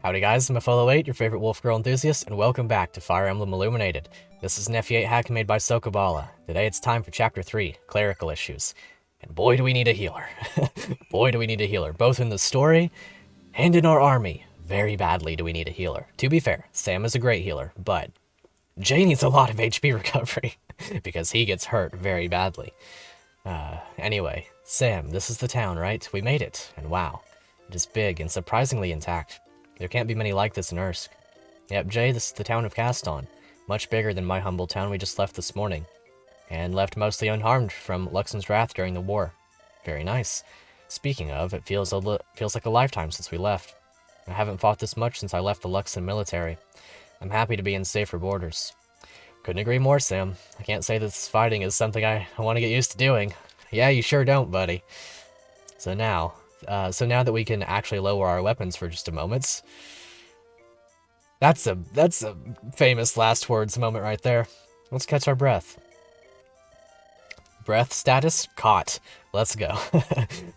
Howdy guys, I'm F08, your favorite wolf girl enthusiast, and welcome back to Fire Emblem Illuminated. This is an FE8 hack made by Sokaballa. Today it's time for Chapter 3, Clerical Issues. And boy do we need a healer. Boy do we need a healer, both in the story and in our army. Very badly do we need a healer. To be fair, Sam is a great healer, but Jay needs a lot of HP recovery, because he gets hurt very badly. Anyway, Sam, this is the town, right? We made it, and wow. It is big and surprisingly intact. There can't be many like this in Ursk. Yep, Jay, this is the town of Caston. Much bigger than my humble town we just left this morning. And left mostly unharmed from Luxon's wrath during the war. Very nice. Speaking of, it feels like a lifetime since we left. I haven't fought this much since I left the Luxon military. I'm happy to be in safer borders. Couldn't agree more, Sam. I can't say this fighting is something I want to get used to doing. Yeah, you sure don't, buddy. So now that we can actually lower our weapons for just a moment, that's a famous last words moment right there. Let's catch our breath. Breath status caught. Let's go.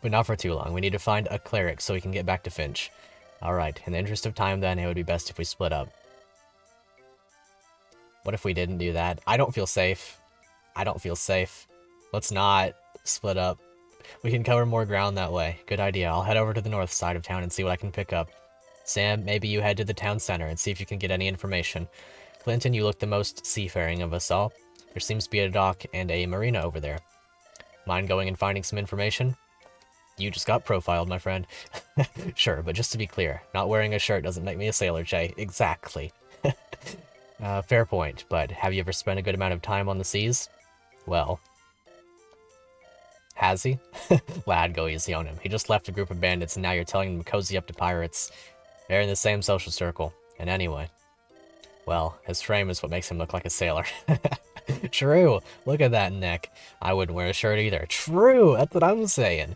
But not for too long. We need to find a cleric so we can get back to Finch. Alright, in the interest of time then, it would be best if we split up. What if we didn't do that? I don't feel safe. I don't feel safe. Let's not split up. We can cover more ground that way. Good idea. I'll head over to the north side of town and see what I can pick up. Sam, maybe you head to the town center and see if you can get any information. Clinton, you look the most seafaring of us all. There seems to be a dock and a marina over there. Mind going and finding some information? You just got profiled, my friend. Sure, but just to be clear, not wearing a shirt doesn't make me a sailor, Jay. Exactly. Fair point, but have you ever spent a good amount of time on the seas? Well... Has he? Lad, go easy on him. He just left a group of bandits and now you're telling him to cozy up to pirates. They're in the same social circle. And anyway. Well, his frame is what makes him look like a sailor. True. Look at that neck. I wouldn't wear a shirt either. True. That's what I'm saying.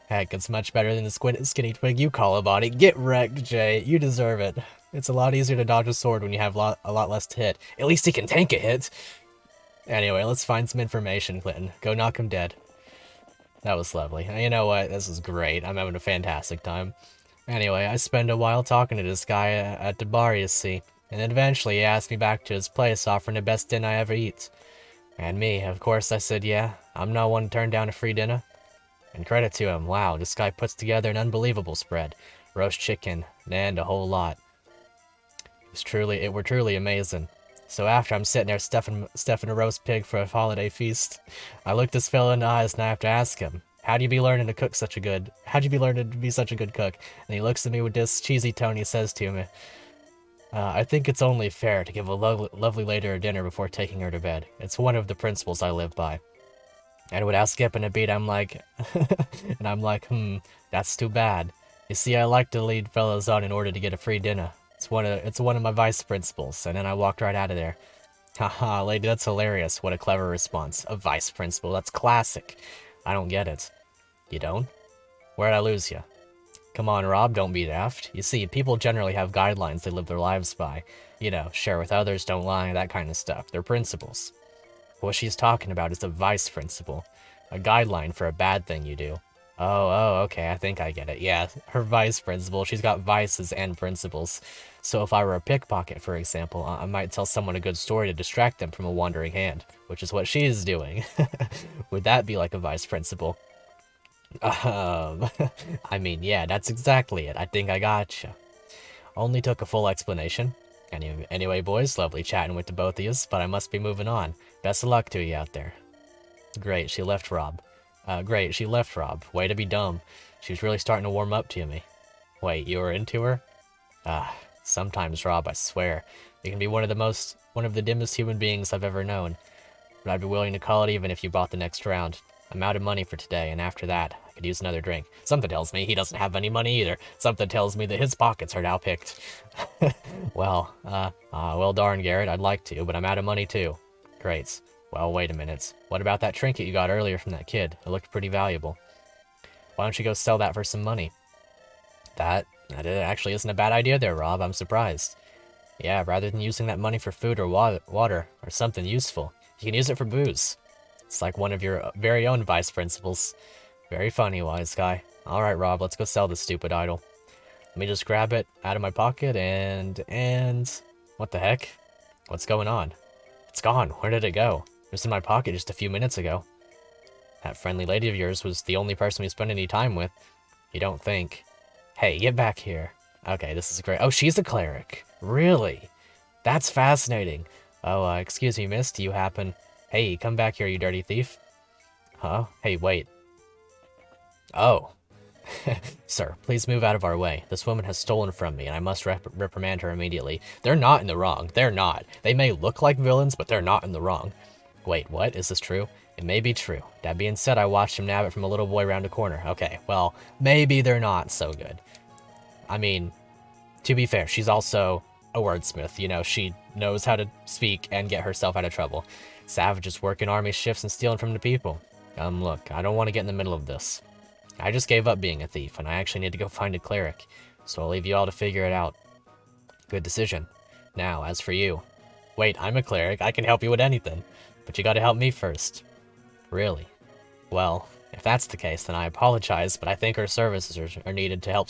Heck, it's much better than the skinny twig you call a body. Get wrecked, Jay. You deserve it. It's a lot easier to dodge a sword when you have a lot less to hit. At least he can tank a hit. Anyway, let's find some information, Clinton. Go knock him dead. That was lovely. You know what? This is great. I'm having a fantastic time. Anyway, I spend a while talking to this guy at the bar, you see. And then eventually he asked me back to his place, offering the best dinner I ever eat. And me, of course, I said, yeah, I'm not one to turn down a free dinner. And credit to him, wow, this guy puts together an unbelievable spread. Roast chicken, and a whole lot. It were truly amazing. So after I'm sitting there stuffing a roast pig for a holiday feast, I look this fellow in the eyes and I have to ask him, how'd you be learning to be such a good cook? And he looks at me with this cheesy tone. He says to me, I think it's only fair to give a lovely lady a dinner before taking her to bed. It's one of the principles I live by. And without skipping a beat, I'm like, that's too bad. You see, I like to lead fellows on in order to get a free dinner. It's one of my vice principles, and then I walked right out of there. Haha, lady, that's hilarious. What a clever response. A vice principal, that's classic. I don't get it. You don't? Where'd I lose you? Come on, Rob, don't be daft. You see, people generally have guidelines they live their lives by. You know, share with others, don't lie, that kind of stuff. They're principles. What she's talking about is a vice principle. A guideline for a bad thing you do. Oh, okay, I think I get it. Yeah, her vice principle. She's got vices and principles. So if I were a pickpocket, for example, I might tell someone a good story to distract them from a wandering hand, which is what she's doing. Would that be like a vice principle? I mean, yeah, that's exactly it. I think I gotcha. Only took a full explanation. Anyway, boys, lovely chatting with the both of yous, but I must be moving on. Best of luck to you out there. Great, she left Rob. Way to be dumb. She was really starting to warm up to me. Wait, you were into her? Sometimes, Rob, I swear. You can be one of the dimmest human beings I've ever known. But I'd be willing to call it even if you bought the next round. I'm out of money for today, and after that, I could use another drink. Something tells me he doesn't have any money either. Something tells me that his pockets are now picked. Well darn, Garrett, I'd like to, but I'm out of money too. Great. Well, wait a minute. What about that trinket you got earlier from that kid? It looked pretty valuable. Why don't you go sell that for some money? That actually isn't a bad idea there, Rob. I'm surprised. Yeah, rather than using that money for food or water or something useful, you can use it for booze. It's like one of your very own vice principles. Very funny, wise guy. Alright, Rob, let's go sell this stupid idol. me just grab it out of my pocket and... What the heck? What's going on? It's gone. Where did it go? It was in my pocket just a few minutes ago. That friendly lady of yours was the only person we spent any time with. You don't think. Hey, get back here. Okay, this is great. Oh, she's a cleric. Really? That's fascinating. Oh, excuse me, miss. Do you happen... Hey, come back here, you dirty thief. Huh? Hey, wait. Oh. Sir, please move out of our way. This woman has stolen from me, and I must reprimand her immediately. They're not in the wrong. They're not. They may look like villains, but they're not in the wrong. Wait, what? Is this true? It may be true. That being said, I watched him nab it from a little boy round a corner. Okay, well, maybe they're not so good. I mean, to be fair, she's also a wordsmith. You know, she knows how to speak and get herself out of trouble. Savages working army shifts and stealing from the people. Look, I don't want to get in the middle of this. I just gave up being a thief, and I actually need to go find a cleric, so I'll leave you all to figure it out. Good decision. Now, as for you. Wait, I'm a cleric. I can help you with anything, but you gotta help me first. Really? Well, if that's the case, then I apologize, but I think her services are needed to help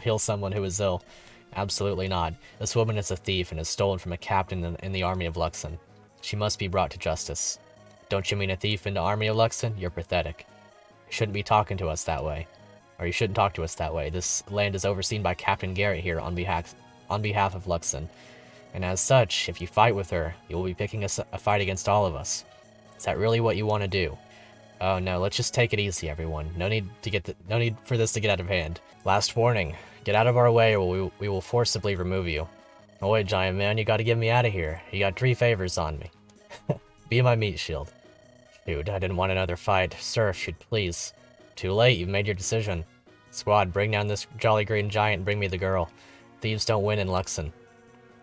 heal someone who is ill. Absolutely not. This woman is a thief and has stolen from a captain in the army of Luxon. She must be brought to justice. Don't you mean a thief in the army of Luxon? You're pathetic. You shouldn't be talking to us that way. Or you shouldn't talk to us that way. This land is overseen by Captain Garrett here on behalf of Luxon. And as such, if you fight with her, you will be picking a fight against all of us. Is that really what you want to do? Oh no, let's just take it easy, everyone. No need for this to get out of hand. Last warning. Get out of our way or we will forcibly remove you. Oh wait, giant man, you gotta get me out of here. You got 3 favors on me. Be my meat shield. Dude, I didn't want another fight. Sir, if you'd please. Too late, you've made your decision. Squad, bring down this jolly green giant and bring me the girl. Thieves don't win in Luxon.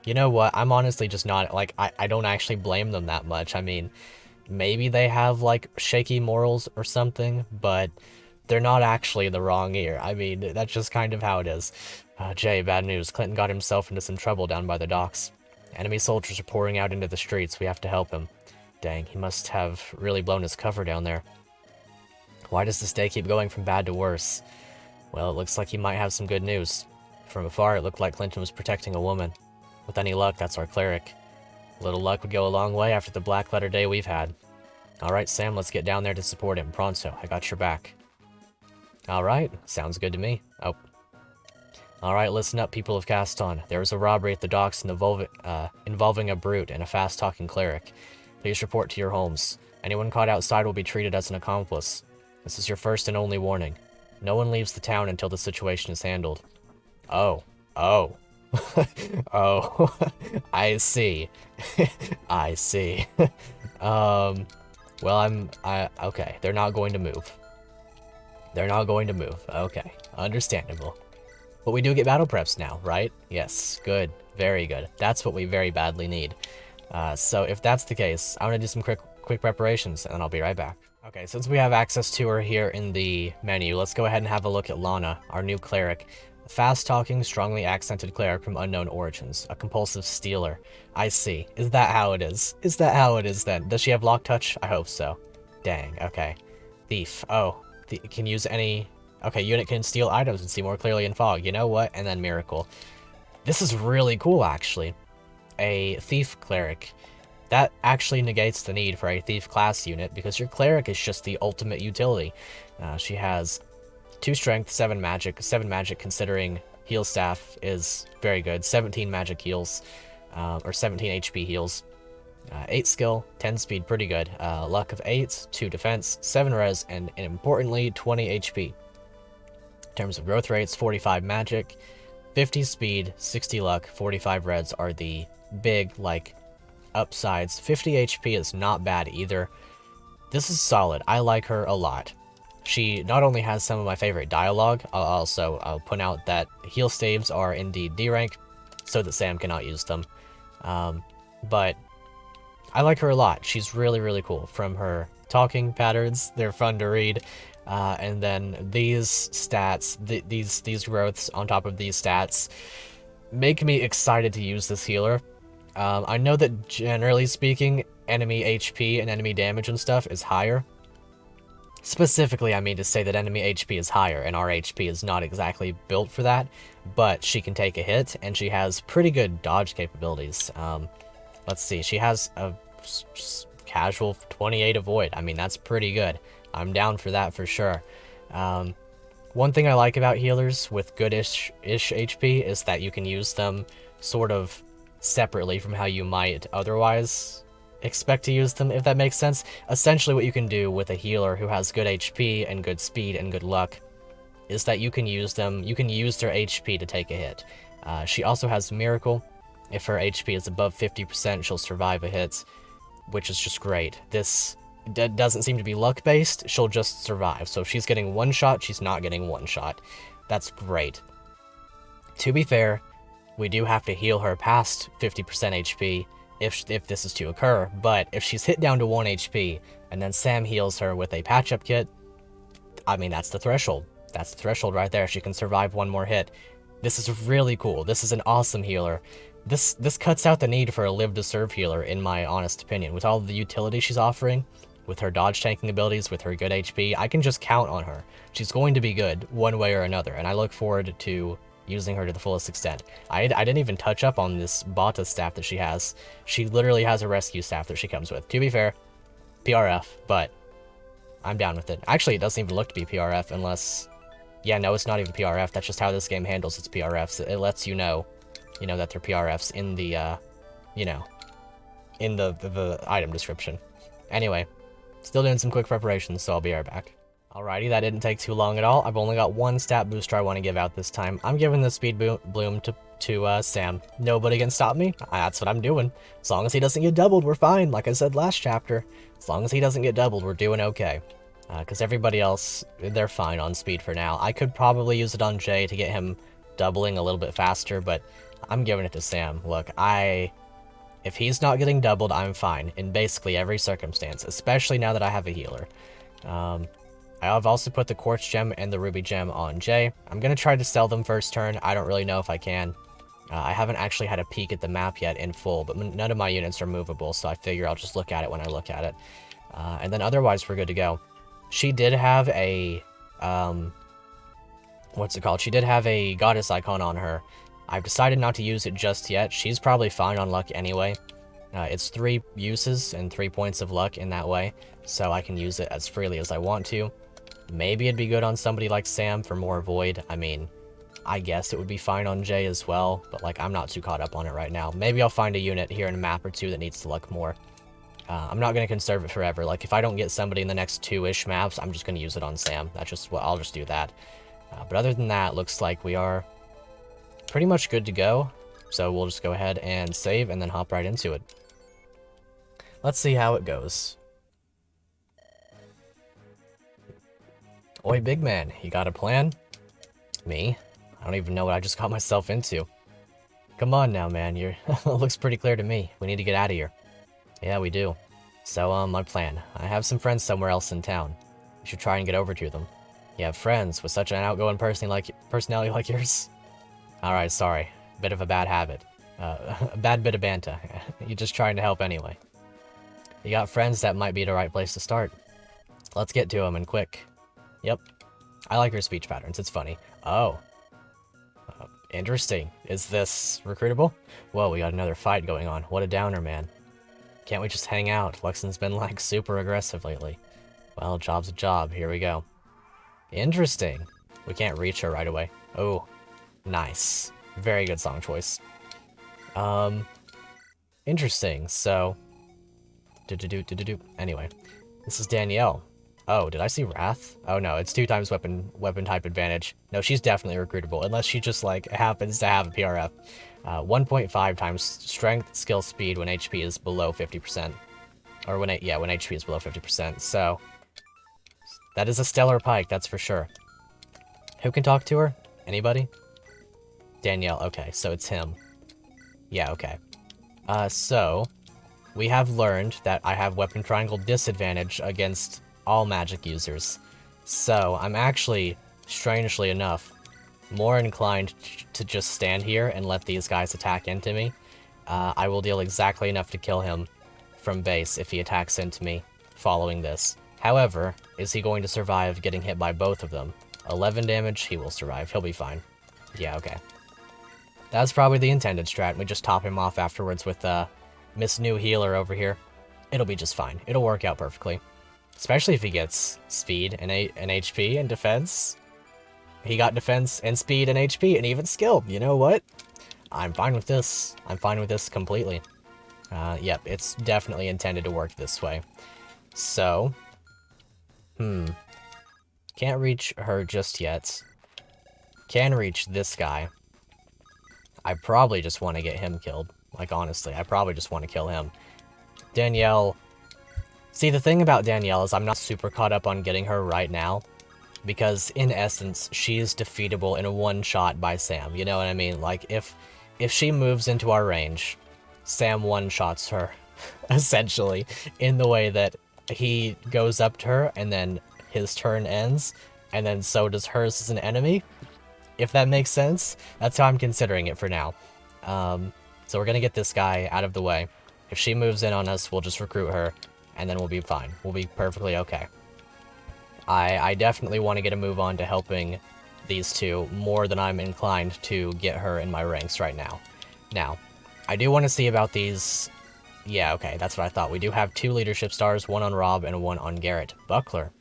You know what, I'm honestly just not, like, I don't actually blame them that much. I mean, maybe they have, like, shaky morals or something, but they're not actually the wrong here. I mean, that's just kind of how it is. Jay, bad news. Clinton got himself into some trouble down by the docks. Enemy soldiers are pouring out into the streets. We have to help him. Dang, he must have really blown his cover down there. Why does this day keep going from bad to worse? Well, it looks like he might have some good news. From afar, it looked like Clinton was protecting a woman. With any luck, that's our cleric. A little luck would go a long way after the black letter day we've had. Alright, Sam, let's get down there to support him. Pronto, I got your back. Alright, sounds good to me. Oh. Alright, listen up, people of Caston. There was a robbery at the docks involving a brute and a fast-talking cleric. Please report to your homes. Anyone caught outside will be treated as an accomplice. This is your first and only warning. No one leaves the town until the situation is handled. Oh. Oh. Oh. I see. I see. Well, okay. They're not going to move. They're not going to move. Okay. Understandable. But we do get battle preps now, right? Yes. Good. Very good. That's what we very badly need. So if that's the case, I'm going to do some quick preparations, and then I'll be right back. Okay, since we have access to her here in the menu, let's go ahead and have a look at Lana, our new cleric. A fast-talking, strongly accented cleric from unknown origins. A compulsive stealer. I see. Is that how it is? Is that how it is then? Does she have lock touch? I hope so. Dang, okay. Thief. Oh, can use any... Okay, unit can steal items and see more clearly in fog. You know what? And then miracle. This is really cool, actually. A thief cleric. That actually negates the need for a thief class unit because your cleric is just the ultimate utility. She has 2 strength, 7 magic. 7 magic considering heal staff is very good. 17 magic heals, or 17 HP heals. 8 skill, 10 speed, pretty good. Luck of 8, 2 defense, 7 res, and importantly 20 HP. In terms of growth rates, 45 magic, 50 speed, 60 luck, 45 reds are the big, like, upsides. 50 HP is not bad either. This is solid. I like her a lot. She not only has some of my favorite dialogue, I'll point out that heal staves are indeed D rank, so that Sam cannot use them. But I like her a lot. She's really, really cool. From her talking patterns, they're fun to read. And then these stats, these growths on top of these stats, make me excited to use this healer. I know that generally speaking, enemy HP and enemy damage and stuff is higher Specifically, I mean to say that enemy HP is higher, and our HP is not exactly built for that, but she can take a hit, and she has pretty good dodge capabilities. Let's see, she has a casual 28 avoid. I mean, that's pretty good. I'm down for that for sure. One thing I like about healers with good-ish HP is that you can use them sort of separately from how you might otherwise expect to use them, if that makes sense. Essentially what you can do with a healer who has good HP and good speed and good luck is that you can use their HP to take a hit. She also has Miracle. If her HP is above 50%, she'll survive a hit, which is just great. This doesn't seem to be luck-based, she'll just survive. So if she's getting one shot, she's not getting one shot. That's great. To be fair, we do have to heal her past 50% HP if this is to occur, but if she's hit down to 1 HP, and then Sam heals her with a patch-up kit, I mean, that's the threshold. That's the threshold right there. She can survive one more hit. This is really cool. This is an awesome healer. This cuts out the need for a live-to-serve healer, in my honest opinion. With all the utility she's offering, with her dodge tanking abilities, with her good HP, I can just count on her. She's going to be good, one way or another, and I look forward to using her to the fullest extent. I didn't even touch up on this Bata staff that she has. She literally has a rescue staff that she comes with. To be fair, PRF, but I'm down with it. Actually, it doesn't even look to be PRF unless... Yeah, no, it's not even PRF. That's just how this game handles its PRFs. It lets you know, that they're PRFs in the, in the item description. Anyway, still doing some quick preparations, so I'll be right back. Alrighty, that didn't take too long at all. I've only got one stat booster I want to give out this time. I'm giving the speed bloom to Sam. Nobody can stop me. That's what I'm doing. As long as he doesn't get doubled, we're fine. Like I said last chapter, as long as he doesn't get doubled, we're doing okay. Because everybody else, they're fine on speed for now. I could probably use it on Jay to get him doubling a little bit faster, but I'm giving it to Sam. Look, if he's not getting doubled, I'm fine in basically every circumstance, especially now that I have a healer. I've also put the Quartz Gem and the Ruby Gem on Jay. I'm going to try to sell them first turn. I don't really know if I can. I haven't actually had a peek at the map yet in full, but none of my units are movable, so I figure I'll just look at it when I look at it. And then otherwise, we're good to go. She did have a... what's it called? She did have a goddess icon on her. I've decided not to use it just yet. She's probably fine on luck anyway. It's 3 uses and 3 points of luck in that way, so I can use it as freely as I want to. Maybe it'd be good on somebody like Sam for more void. I mean, I guess it would be fine on Jay as well, but like I'm not too caught up on it right now. Maybe I'll find a unit here in a map or two that needs to luck more. I'm not going to conserve it forever. Like if I don't get somebody in the next 2-ish maps, I'm just going to use it on Sam. That's just what I'll just do that. But other than that, looks like we are pretty much good to go. So we'll just go ahead and save and then hop right into it. Let's see how it goes. Oi, big man, you got a plan? Me? I don't even know what I just got myself into. Come on now, man, it looks pretty clear to me. We need to get out of here. Yeah, we do. So, my plan. I have some friends somewhere else in town. We should try and get over to them. You have friends with such an outgoing personality like yours? Alright, sorry. Bit of a bad habit. A bad bit of banter. You're just trying to help anyway. You got friends, that might be the right place to start. Let's get to them, and quick. Yep. I like her speech patterns, it's funny. Oh. Interesting. Is this recruitable? Whoa, we got another fight going on. What a downer, man. Can't we just hang out? Luxon's been, like, super aggressive lately. Well, job's a job. Here we go. Interesting. We can't reach her right away. Oh. Nice. Very good song choice. Interesting. So... Anyway. This is Danielle. Oh, did I see Wrath? Oh no, it's 2 times weapon type advantage. No, she's definitely recruitable, unless she just, like, happens to have a PRF. 1.5 times strength, skill, speed when HP is below 50%. Or when HP is below 50%, so... That is a stellar pike, that's for sure. Who can talk to her? Anybody? Danielle, okay, so it's him. Yeah, okay. So... We have learned that I have weapon triangle disadvantage against all magic users. So, I'm actually, strangely enough, more inclined to just stand here and let these guys attack into me. I will deal exactly enough to kill him from base if he attacks into me following this. However, is he going to survive getting hit by both of them? 11 damage, he will survive. He'll be fine. Yeah, okay. That's probably the intended strat. We just top him off afterwards with Miss New Healer over here. It'll be just fine. It'll work out perfectly. Especially if he gets speed and HP and defense. He got defense and speed and HP and even skill. You know what? I'm fine with this. I'm fine with this completely. Yep, it's definitely intended to work this way. So, can't reach her just yet. Can reach this guy. I probably just want to get him killed. Like, honestly, I probably just want to kill him. Danielle. See, the thing about Danielle is I'm not super caught up on getting her right now. Because, in essence, she is defeatable in a one-shot by Sam. You know what I mean? Like, if she moves into our range, Sam one-shots her. Essentially. In the way that he goes up to her, and then his turn ends. And then so does hers as an enemy. If that makes sense. That's how I'm considering it for now. So we're gonna get this guy out of the way. If she moves in on us, we'll just recruit her. And then we'll be fine. We'll be perfectly okay. I definitely want to get a move on to helping these two more than I'm inclined to get her in my ranks right now. Now, I do want to see about these... Yeah, okay, that's what I thought. We do have 2 leadership stars, one on Rob and one on Garrett. Buckler.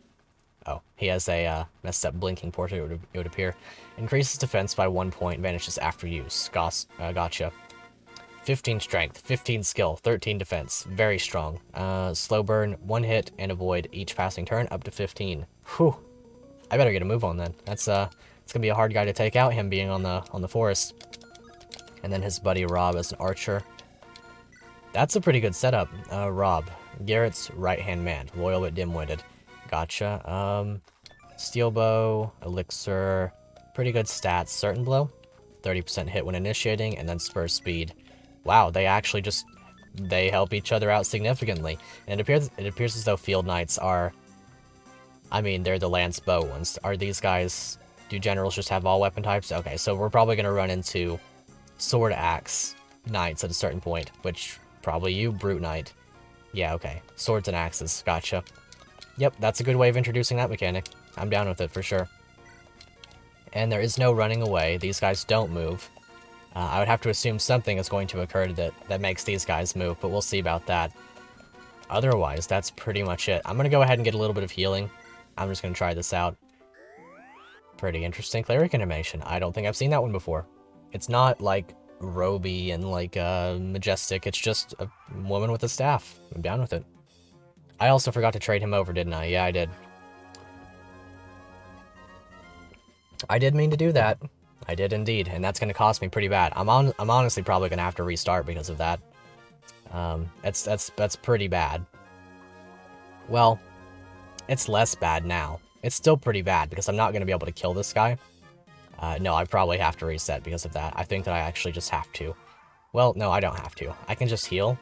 Oh, he has a messed up blinking portrait, it would appear. Increases defense by 1 point, vanishes after use. Gotcha. 15 strength, 15 skill, 13 defense. Very strong. Slow burn, 1 hit, and avoid each passing turn up to 15. Whew. I better get a move on then. It's gonna be a hard guy to take out, him being on the forest. And then his buddy Rob as an archer. That's a pretty good setup. Rob. Garrett's right-hand man. Loyal but dim-witted. Gotcha. Steel bow, elixir, pretty good stats. Certain blow, 30% hit when initiating, and then spur speed. Wow, they actually just, they help each other out significantly. And it appears as though field knights are, I mean, they're the lance bow ones. Are these guys, do generals just have all weapon types? Okay, so we're probably going to run into sword axe knights at a certain point, which probably you, brute knight. Yeah, okay. Swords and axes, gotcha. Yep, that's a good way of introducing that mechanic. I'm down with it for sure. And there is no running away. These guys don't move. I would have to assume something is going to occur that makes these guys move, but we'll see about that. Otherwise, that's pretty much it. I'm going to go ahead and get a little bit of healing. I'm just going to try this out. Pretty interesting cleric animation. I don't think I've seen that one before. It's not, like, roby and, like, majestic. It's just a woman with a staff. I'm down with it. I also forgot to trade him over, didn't I? Yeah, I did. I did mean to do that. I did indeed, and that's going to cost me pretty bad. I'm honestly probably going to have to restart because of that. That's pretty bad. Well, it's less bad now. It's still pretty bad because I'm not going to be able to kill this guy. No, I probably have to reset because of that. I think that I actually just have to. Well, no, I don't have to. I can just heal.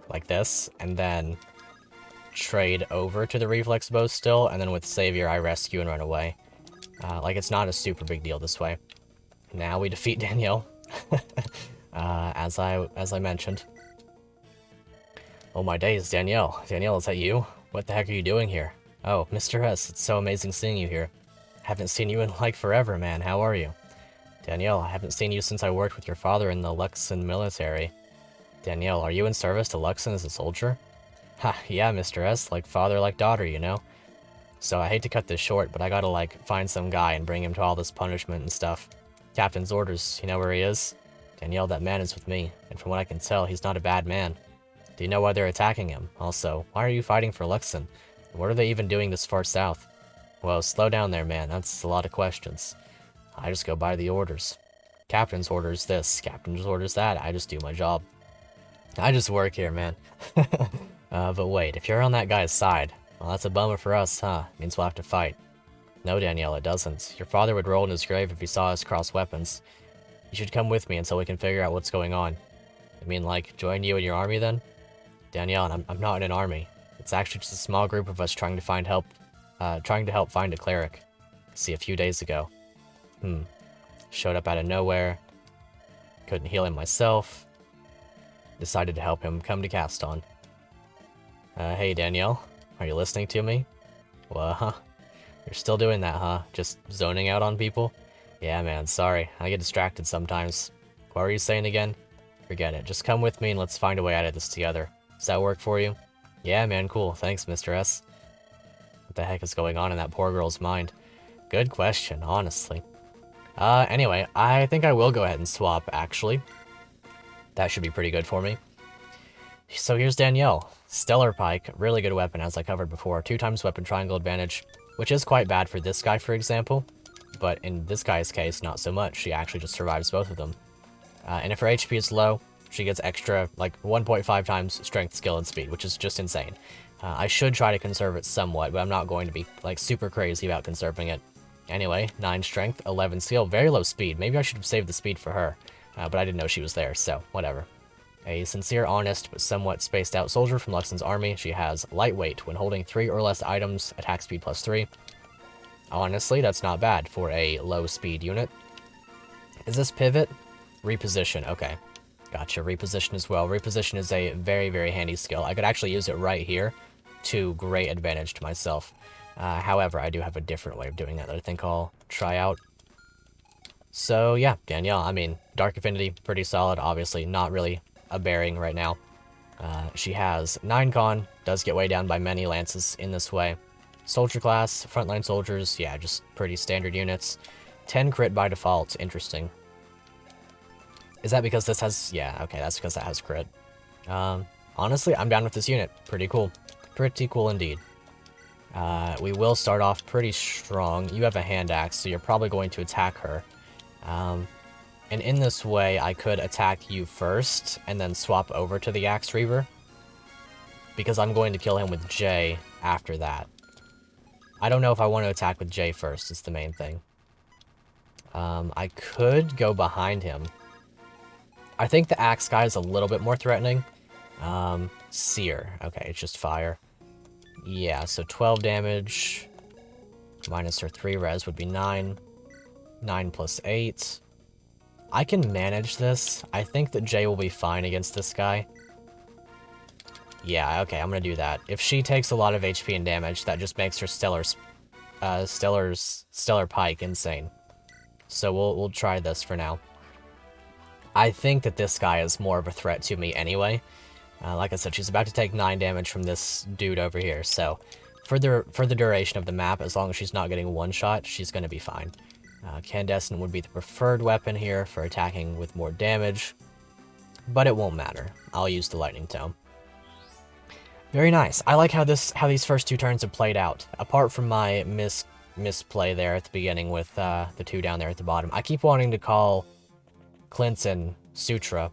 Like this, and then trade over to the reflex bow still, and then with Savior I rescue and run away. Like, it's not a super big deal this way. Now we defeat Danielle, as I mentioned. Oh my days, Danielle. Danielle, is that you? What the heck are you doing here? Oh, Mr. S, it's so amazing seeing you here. Haven't seen you in, like, forever, man. How are you? Danielle, I haven't seen you since I worked with your father in the Luxon military. Danielle, are you in service to Luxon as a soldier? Ha, yeah, Mr. S, like father, like daughter, you know? So I hate to cut this short, but I gotta, like, find some guy and bring him to all this punishment and stuff. Captain's orders, you know where he is? Danielle, that man is with me, and from what I can tell, he's not a bad man. Do you know why they're attacking him? Also, why are you fighting for Luxon? What are they even doing this far south? Well, slow down there, man, that's a lot of questions. I just go by the orders. Captain's orders this, captain's orders that, I just do my job. I just work here, man. But wait, if you're on that guy's side, well, that's a bummer for us, huh? Means we'll have to fight. No, Danielle, it doesn't. Your father would roll in his grave if he saw us cross weapons. You should come with me until we can figure out what's going on. I mean, like, join you in your army, then? Danielle, I'm not in an army. It's actually just a small group of us trying to help find a cleric. See, a few days ago. Showed up out of nowhere. Couldn't heal him myself. Decided to help him come to Caston. Hey, Danielle. Are you listening to me? Well, huh? You're still doing that, huh? Just zoning out on people? Yeah, man, sorry. I get distracted sometimes. What were you saying again? Forget it. Just come with me and let's find a way out of this together. Does that work for you? Yeah, man, cool. Thanks, Mr. S. What the heck is going on in that poor girl's mind? Good question, honestly. Anyway, I think I will go ahead and swap, actually. That should be pretty good for me. So here's Danielle. Stellar Pike, really good weapon, as I covered before. 2x weapon triangle advantage, which is quite bad for this guy, for example. But in this guy's case, not so much. She actually just survives both of them. And if her HP is low, she gets extra, like, 1.5 times strength, skill, and speed, which is just insane. I should try to conserve it somewhat, but I'm not going to be, like, super crazy about conserving it. Anyway, 9 strength, 11 skill, very low speed. Maybe I should have saved the speed for her, but I didn't know she was there, so whatever. A sincere, honest, but somewhat spaced out soldier from Luxon's army. She has lightweight. When holding 3 or less items, attack speed +3. Honestly, that's not bad for a low speed unit. Is this pivot? Reposition, okay. Gotcha, reposition as well. Reposition is a very, very handy skill. I could actually use it right here to great advantage to myself. However, I do have a different way of doing that I think I'll try out. So yeah, Danielle, I mean, Dark Affinity, pretty solid. Obviously, not really a bearing right now. She has 9 con, does get weighed down by many lances in this way. Soldier class, frontline soldiers, yeah, just pretty standard units. 10 crit by default, interesting. Is that because this has, yeah, okay, that's because that has crit. Honestly, I'm down with this unit, pretty cool. Pretty cool indeed. We will start off pretty strong. You have a hand axe, so you're probably going to attack her. And in this way, I could attack you first, and then swap over to the Axe Reaver. Because I'm going to kill him with J after that. I don't know if I want to attack with J first, is the main thing. I could go behind him. I think the Axe guy is a little bit more threatening. Sear. Okay, it's just fire. Yeah, so 12 damage. Minus her 3 res would be 9. 9 plus 8. I can manage this. I think that Jay will be fine against this guy. Yeah, okay, I'm gonna do that. If she takes a lot of HP and damage, that just makes her Stellar Pike insane. So we'll try this for now. I think that this guy is more of a threat to me anyway. Like I said, she's about to take 9 damage from this dude over here, so for the duration of the map, as long as she's not getting one shot, she's gonna be fine. Candescent would be the preferred weapon here for attacking with more damage, but it won't matter. I'll use the Lightning Tome. Very nice. I like how these first 2 turns have played out. Apart from my misplay there at the beginning with the 2 down there at the bottom. I keep wanting to call Clinton Sutra,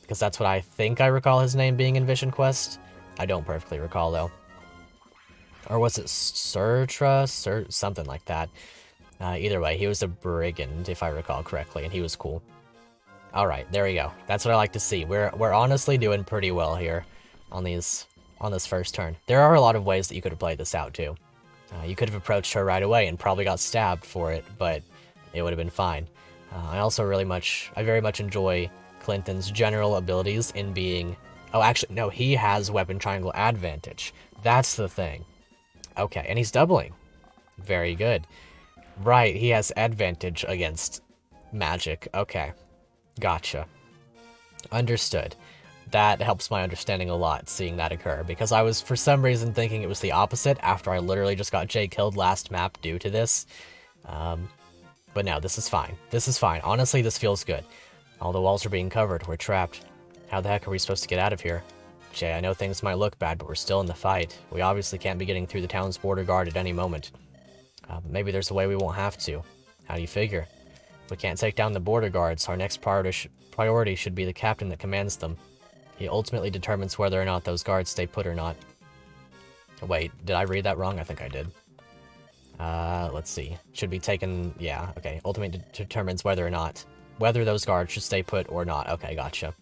because that's what I think I recall his name being in Vision Quest. I don't perfectly recall, though. Or was it Surtra? Something like that. Either way, he was a brigand, if I recall correctly, and he was cool. Alright, there we go. That's what I like to see. We're honestly doing pretty well here on this first turn. There are a lot of ways that you could have played this out, too. You could have approached her right away and probably got stabbed for it, but it would have been fine. I very much enjoy Clinton's general abilities in being... Oh, actually, no, he has weapon triangle advantage. That's the thing. Okay, and he's doubling. Very good. Right, he has advantage against magic. Okay, gotcha. Understood. That helps my understanding a lot, seeing that occur, because I was, for some reason, thinking it was the opposite after I literally just got Jay killed last map due to this. But no, this is fine. This is fine. Honestly, this feels good. All the walls are being covered. We're trapped. How the heck are we supposed to get out of here? Jay, I know things might look bad, but we're still in the fight. We obviously can't be getting through the town's border guard at any moment. But maybe there's a way we won't have to. How do you figure? If we can't take down the border guards, our next priority should be the captain that commands them. He ultimately determines whether or not those guards stay put or not. Wait, did I read that wrong? I think I did. Let's see. Should be taken... Yeah, okay. Ultimately determines whether those guards should stay put or not. Okay, gotcha.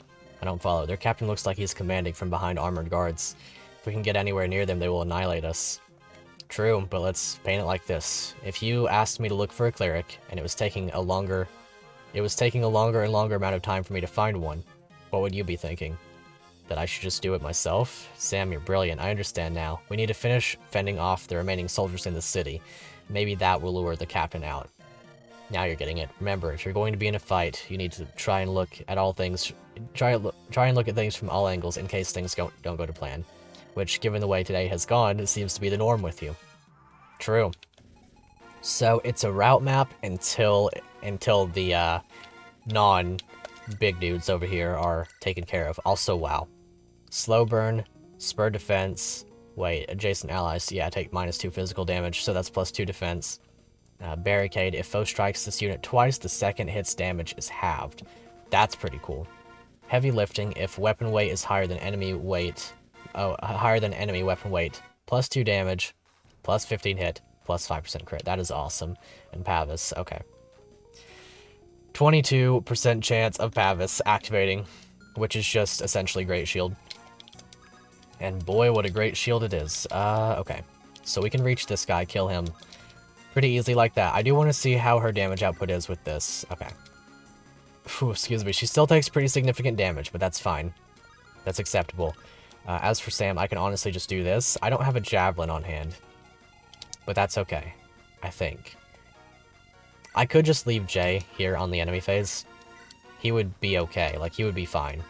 I don't follow. Their captain looks like he's commanding from behind armored guards. If we can get anywhere near them, they will annihilate us. True, but let's paint it like this. If you asked me to look for a cleric, and it was taking a longer and longer amount of time for me to find one, what would you be thinking? that I should just do it myself. Sam, you're brilliant. I understand now. We need to finish fending off the remaining soldiers in the city. Maybe that will lure the captain out. Now you're getting it. Remember, if you're going to be in a fight, you need to try and look at all things. Try and look at things from all angles in case things don't go to plan. Which, given the way today has gone, it seems to be the norm with you. True. So it's a route map until the non-big dudes over here are taken care of. Also, wow. Slow burn, spur defense. Wait, adjacent allies. Yeah, take -2 physical damage, so that's +2 defense. Barricade. If foe strikes this unit twice, the second hit's damage is halved. That's pretty cool. Heavy lifting. If weapon weight is higher than enemy weight, weapon weight, +2 damage, +15 hit, +5% crit. That is awesome. And Pavis. Okay. 22% chance of Pavis activating, which is just essentially Great Shield. And boy, what a great shield it is. Okay. So we can reach this guy, kill him pretty easily like that. I do want to see how her damage output is with this. Okay. Whew, excuse me. She still takes pretty significant damage, but that's fine. That's acceptable. As for Sam, I can honestly just do this. I don't have a javelin on hand, but that's okay, I think. I could just leave Jay here on the enemy phase. He would be okay. Like, he would be fine.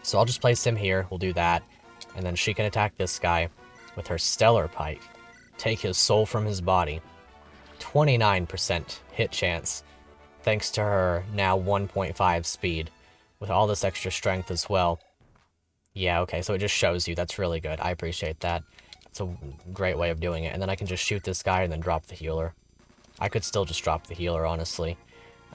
So I'll just place him here. We'll do that. And then she can attack this guy with her Stellar Pike. Take his soul from his body. 29% hit chance. Thanks to her now 1.5 speed. With all this extra strength as well. Yeah, okay, so it just shows you. That's really good. I appreciate that. It's a great way of doing it. And then I can just shoot this guy and then drop the healer. I could still just drop the healer, honestly.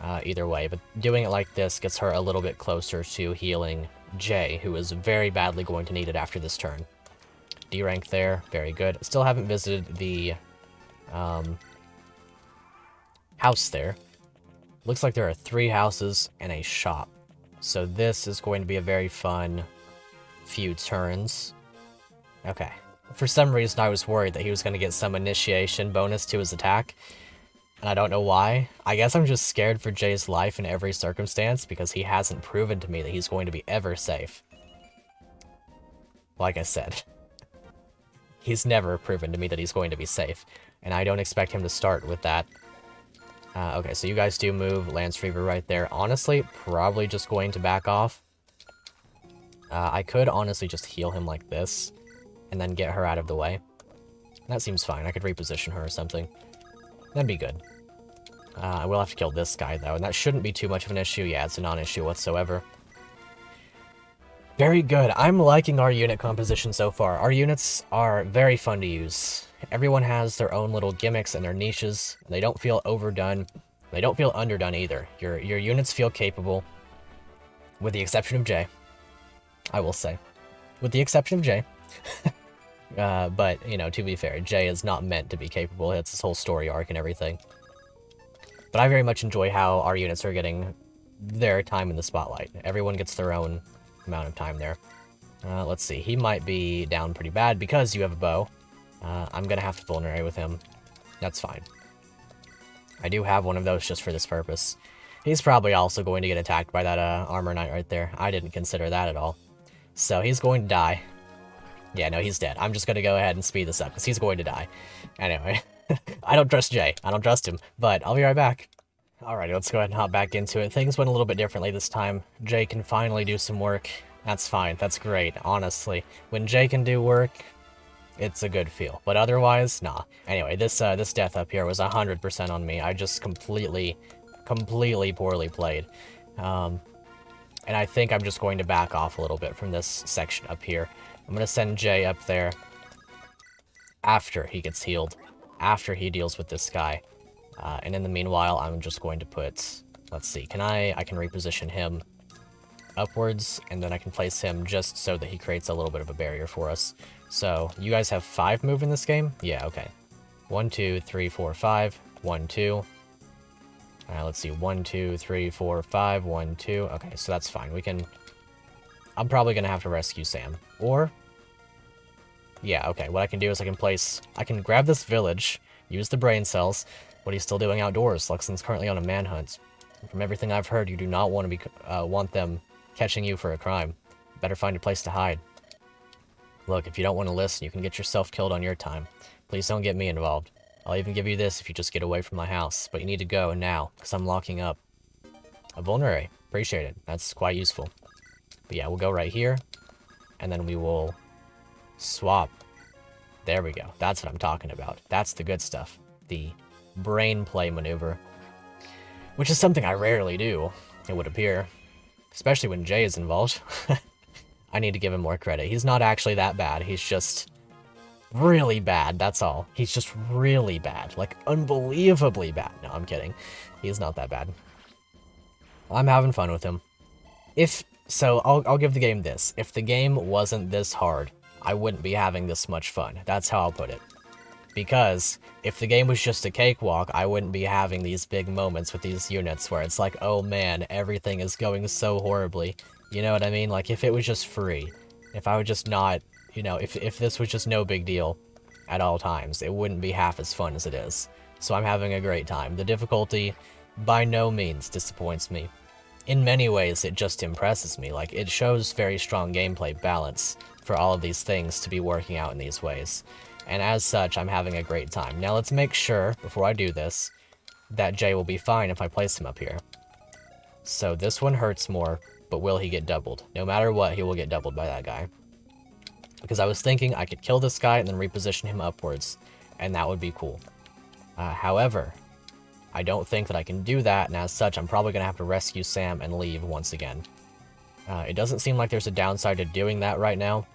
Either way. But doing it like this gets her a little bit closer to healing Jay, who is very badly going to need it after this turn. D rank there. Very good. Still haven't visited the house there. Looks like there are 3 houses and a shop. So this is going to be a very fun few turns. Okay. For some reason, I was worried that he was going to get some initiation bonus to his attack. And I don't know why. I guess I'm just scared for Jay's life in every circumstance because he hasn't proven to me that he's going to be ever safe. Like I said, he's never proven to me that he's going to be safe. And I don't expect him to start with that. Okay, so you guys do move. Lance Reaver right there. Honestly, probably just going to back off. I could honestly just heal him like this. And then get her out of the way. That seems fine. I could reposition her or something. That'd be good. I will have to kill this guy, though, and that shouldn't be too much of an issue. Yeah, it's a non-issue whatsoever. Very good. I'm liking our unit composition so far. Our units are very fun to use. Everyone has their own little gimmicks and their niches. They don't feel overdone. They don't feel underdone either. Your units feel capable, with the exception of Jay, I will say. With the exception of Jay. But, you know, to be fair, Jay is not meant to be capable. It's his whole story arc and everything. But I very much enjoy how our units are getting their time in the spotlight. Everyone gets their own amount of time there. Let's see. He might be down pretty bad because you have a bow. I'm going to have to vulnerate with him. That's fine. I do have one of those just for this purpose. He's probably also going to get attacked by that armor knight right there. I didn't consider that at all. So he's going to die. Yeah, no, he's dead. I'm just going to go ahead and speed this up, because he's going to die. Anyway, I don't trust Jay. I don't trust him, but I'll be right back. Alrighty, let's go ahead and hop back into it. Things went a little bit differently this time. Jay can finally do some work. That's fine. That's great, honestly. When Jay can do work, it's a good feel. But otherwise, nah. Anyway, this death up here was 100% on me. I just completely poorly played. And I think I'm just going to back off a little bit from this section up here. I'm going to send Jay up there after he gets healed, after he deals with this guy. And in the meanwhile, I'm just going to put, let's see, I can reposition him upwards, and then I can place him just so that he creates a little bit of a barrier for us. So, you guys have 5 move in this game? Yeah, okay. 1, 2, 3, 4, 5. 1, 2. Let's see, 1, 2, 3, 4, 5. 1, 2. Okay, so that's fine. I'm probably going to have to rescue Sam. Or, yeah, okay, what I can do is I can grab this village, use the brain cells. What he's still doing outdoors. Luxon's currently on a manhunt. From everything I've heard, you do not want them catching you for a crime. Better find a place to hide. Look, if you don't want to listen, you can get yourself killed on your time. Please don't get me involved. I'll even give you this if you just get away from my house, but you need to go now, because I'm locking up. A vulnerary. Appreciate it. That's quite useful. But yeah, we'll go right here, and then we will swap. There we go. That's what I'm talking about. That's the good stuff. The Brainplay maneuver. Which is something I rarely do, it would appear. Especially when Jay is involved. I need to give him more credit. He's not actually that bad. He's just really bad, that's all. He's just really bad. Like, unbelievably bad. No, I'm kidding. He's not that bad. I'm having fun with him. So, I'll give the game this. If the game wasn't this hard, I wouldn't be having this much fun. That's how I'll put it. Because if the game was just a cakewalk, I wouldn't be having these big moments with these units where it's like, oh man, everything is going so horribly. You know what I mean? Like, if it was just free, if I would just not, you know, if this was just no big deal at all times, it wouldn't be half as fun as it is. So I'm having a great time. The difficulty by no means disappoints me. In many ways, it just impresses me. Like, it shows very strong gameplay balance for all of these things to be working out in these ways. And as such, I'm having a great time. Now let's make sure, before I do this, that Jay will be fine if I place him up here. So this one hurts more, but will he get doubled? No matter what, he will get doubled by that guy. Because I was thinking I could kill this guy and then reposition him upwards, and that would be cool. However, I don't think that I can do that, and as such, I'm probably going to have to rescue Sam and leave once again. It doesn't seem like there's a downside to doing that right now.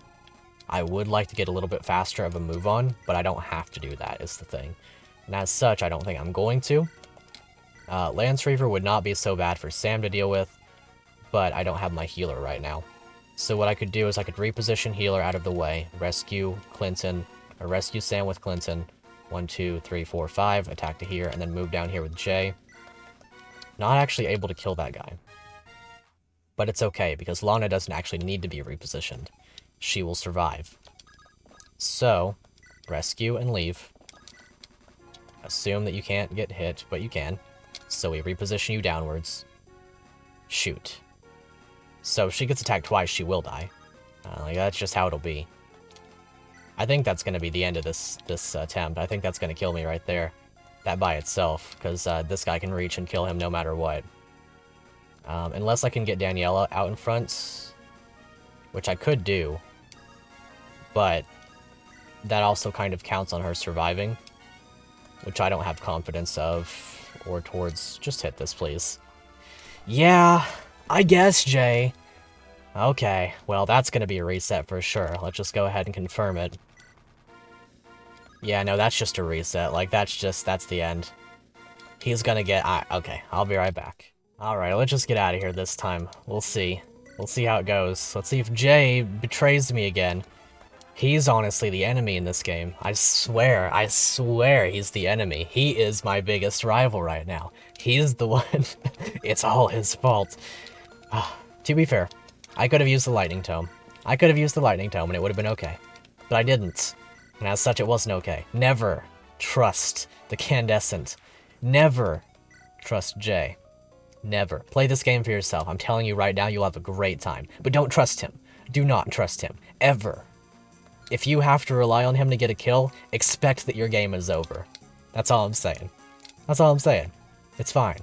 I would like to get a little bit faster of a move on, but I don't have to do that, is the thing. And as such, I don't think I'm going to. Lance Reaver would not be so bad for Sam to deal with, but I don't have my healer right now. So what I could do is I could reposition healer out of the way, rescue Clinton, or rescue Sam with Clinton, 1, 2, 3, 4, 5, attack to here, and then move down here with Jay. Not actually able to kill that guy. But it's okay, because Lana doesn't actually need to be repositioned. She will survive. So, rescue and leave. Assume that you can't get hit, but you can. So we reposition you downwards. Shoot. So if she gets attacked twice, she will die. Like, that's just how it'll be. I think that's going to be the end of this attempt. I think that's going to kill me right there. That by itself, because this guy can reach and kill him no matter what. Unless I can get Daniela out in front, which I could do. But that also kind of counts on her surviving, which I don't have confidence of, or towards. Just hit this, please. Yeah, I guess, Jay. Okay, well, that's going to be a reset for sure. Let's just go ahead and confirm it. Yeah, no, that's just a reset. Like, that's the end. He's gonna get... okay, I'll be right back. Alright, let's just get out of here this time. We'll see. We'll see how it goes. Let's see if Jay betrays me again. He's honestly the enemy in this game. I swear he's the enemy. He is my biggest rival right now. He's the one. It's all his fault. To be fair, I could have used the lightning tome. I could have used the lightning tome and it would have been okay. But I didn't. And as such, it wasn't okay. Never trust the Candescent. Never trust Jay. Never. Play this game for yourself. I'm telling you right now, you'll have a great time. But don't trust him. Do not trust him. Ever. If you have to rely on him to get a kill, expect that your game is over. That's all I'm saying. That's all I'm saying. It's fine.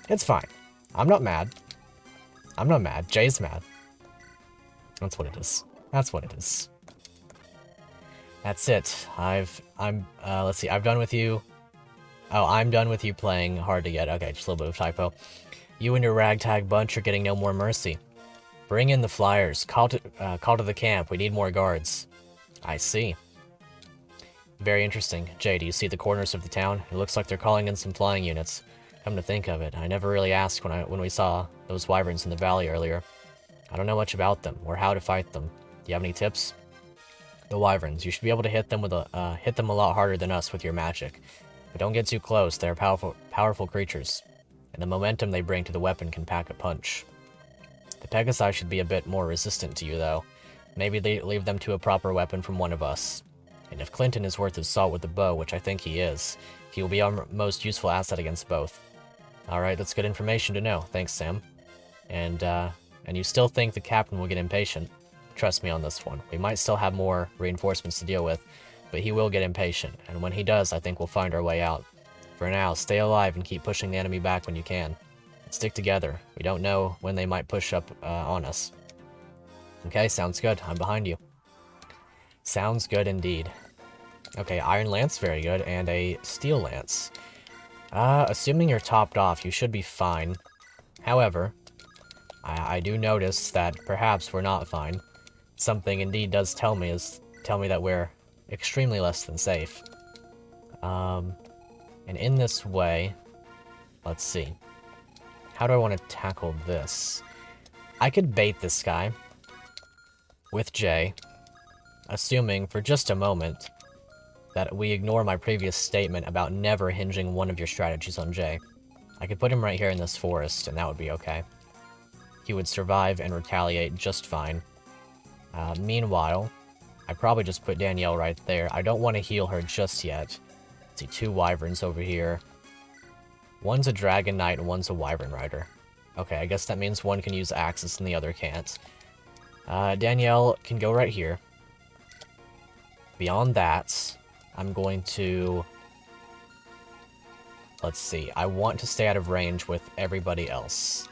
It's fine. I'm not mad. I'm not mad. Jay's mad. That's what it is. That's what it is. That's it. Let's see. I'm done with you. Oh, I'm done with you playing hard to get. Okay, just a little bit of typo. You and your ragtag bunch are getting no more mercy. Bring in the flyers. Call to the camp. We need more guards. I see. Very interesting. Jay, do you see the corners of the town? It looks like they're calling in some flying units. Come to think of it, I never really asked when we saw those wyverns in the valley earlier. I don't know much about them, or how to fight them. Do you have any tips? The wyverns. You should be able to hit them a lot harder than us with your magic. But don't get too close, they're powerful creatures. And the momentum they bring to the weapon can pack a punch. The Pegasi should be a bit more resistant to you, though. Maybe leave them to a proper weapon from one of us. And if Clinton is worth his salt with the bow, which I think he is, he will be our most useful asset against both. Alright, that's good information to know. Thanks, Sam. And you still think the captain will get impatient. Trust me on this one. We might still have more reinforcements to deal with, but he will get impatient, and when he does, I think we'll find our way out. For now, stay alive and keep pushing the enemy back when you can. Stick together. We don't know when they might push up on us. Okay, sounds good. I'm behind you. Sounds good indeed. Okay, Iron Lance, very good, and a Steel Lance. Assuming you're topped off, you should be fine. However, I do notice that perhaps we're not fine. Something indeed does tell me that we're extremely less than safe. And in this way, let's see. How do I want to tackle this? I could bait this guy with J, assuming for just a moment that we ignore my previous statement about never hinging one of your strategies on J. I could put him right here in this forest, and that would be okay. He would survive and retaliate just fine. Meanwhile, I probably just put Danielle right there. I don't want to heal her just yet. Let's see, 2 wyverns over here. One's a dragon knight and one's a wyvern rider. Okay, I guess that means one can use axes and the other can't. Danielle can go right here. Beyond that, I'm going to... Let's see, I want to stay out of range with everybody else.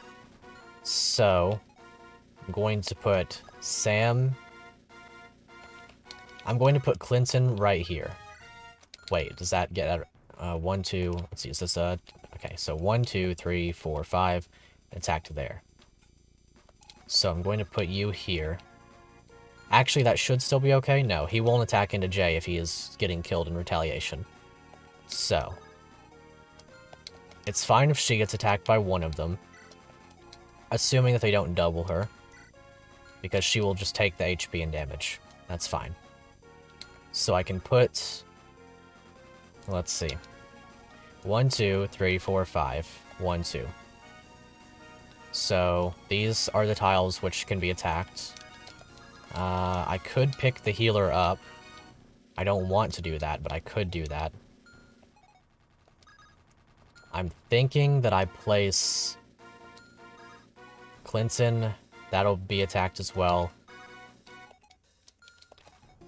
So, I'm going to put Sam... I'm going to put Clinton right here. Wait, does that get... 1, 2... Let's see, is this a... Okay, so 1, 2, 3, 4, 5... Attack to there. So I'm going to put you here. Actually, that should still be okay. No, he won't attack into J if he is getting killed in retaliation. So, it's fine if she gets attacked by one of them, assuming that they don't double her, because she will just take the HP and damage. That's fine. So I can put... Let's see. 1, 2, 3, 4, 5. 1, 2. So, these are the tiles which can be attacked. I could pick the healer up. I don't want to do that, but I could do that. I'm thinking that I place Clinton. That'll be attacked as well.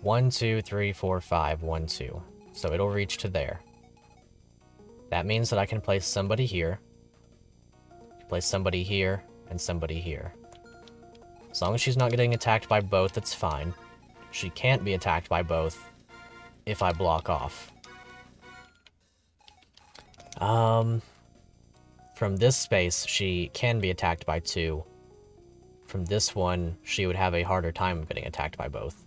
1, 2, 3, 4, 5. 1, 2. So it'll reach to there. That means that I can place somebody here. Place somebody here, and somebody here. As long as she's not getting attacked by both, it's fine. She can't be attacked by both if I block off. From this space, she can be attacked by 2. From this one, she would have a harder time getting attacked by both.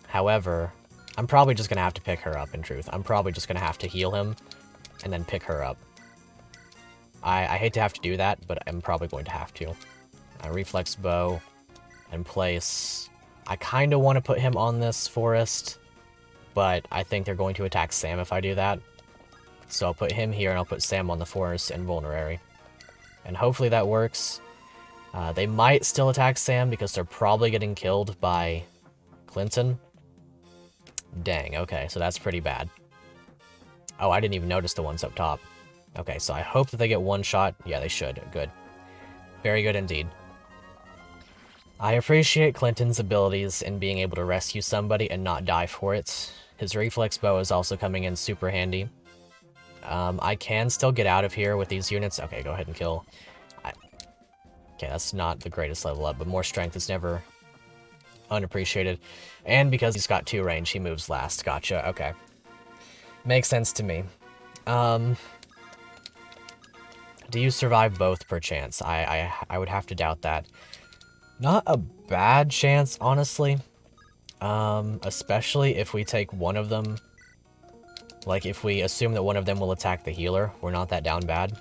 However, I'm probably just going to have to pick her up, in truth. I'm probably just going to have to heal him, and then pick her up. I hate to have to do that, but I'm probably going to have to. Reflex bow, and place... I kind of want to put him on this forest, but I think they're going to attack Sam if I do that. So I'll put him here, and I'll put Sam on the forest invulnerary. And hopefully that works. They might still attack Sam, because they're probably getting killed by Clinton. Dang, okay, so that's pretty bad. Oh, I didn't even notice the ones up top. Okay, so I hope that they get one shot. Yeah, they should. Good. Very good indeed. I appreciate Clinton's abilities in being able to rescue somebody and not die for it. His reflex bow is also coming in super handy. I can still get out of here with these units. Okay, go ahead and kill. Okay, that's not the greatest level up, but more strength is never unappreciated. And because he's got 2 range, he moves last. Gotcha, okay. Makes sense to me. Do you survive both, perchance? I would have to doubt that. Not a bad chance, honestly. Especially if we take one of them. Like, if we assume that one of them will attack the healer, we're not that down bad.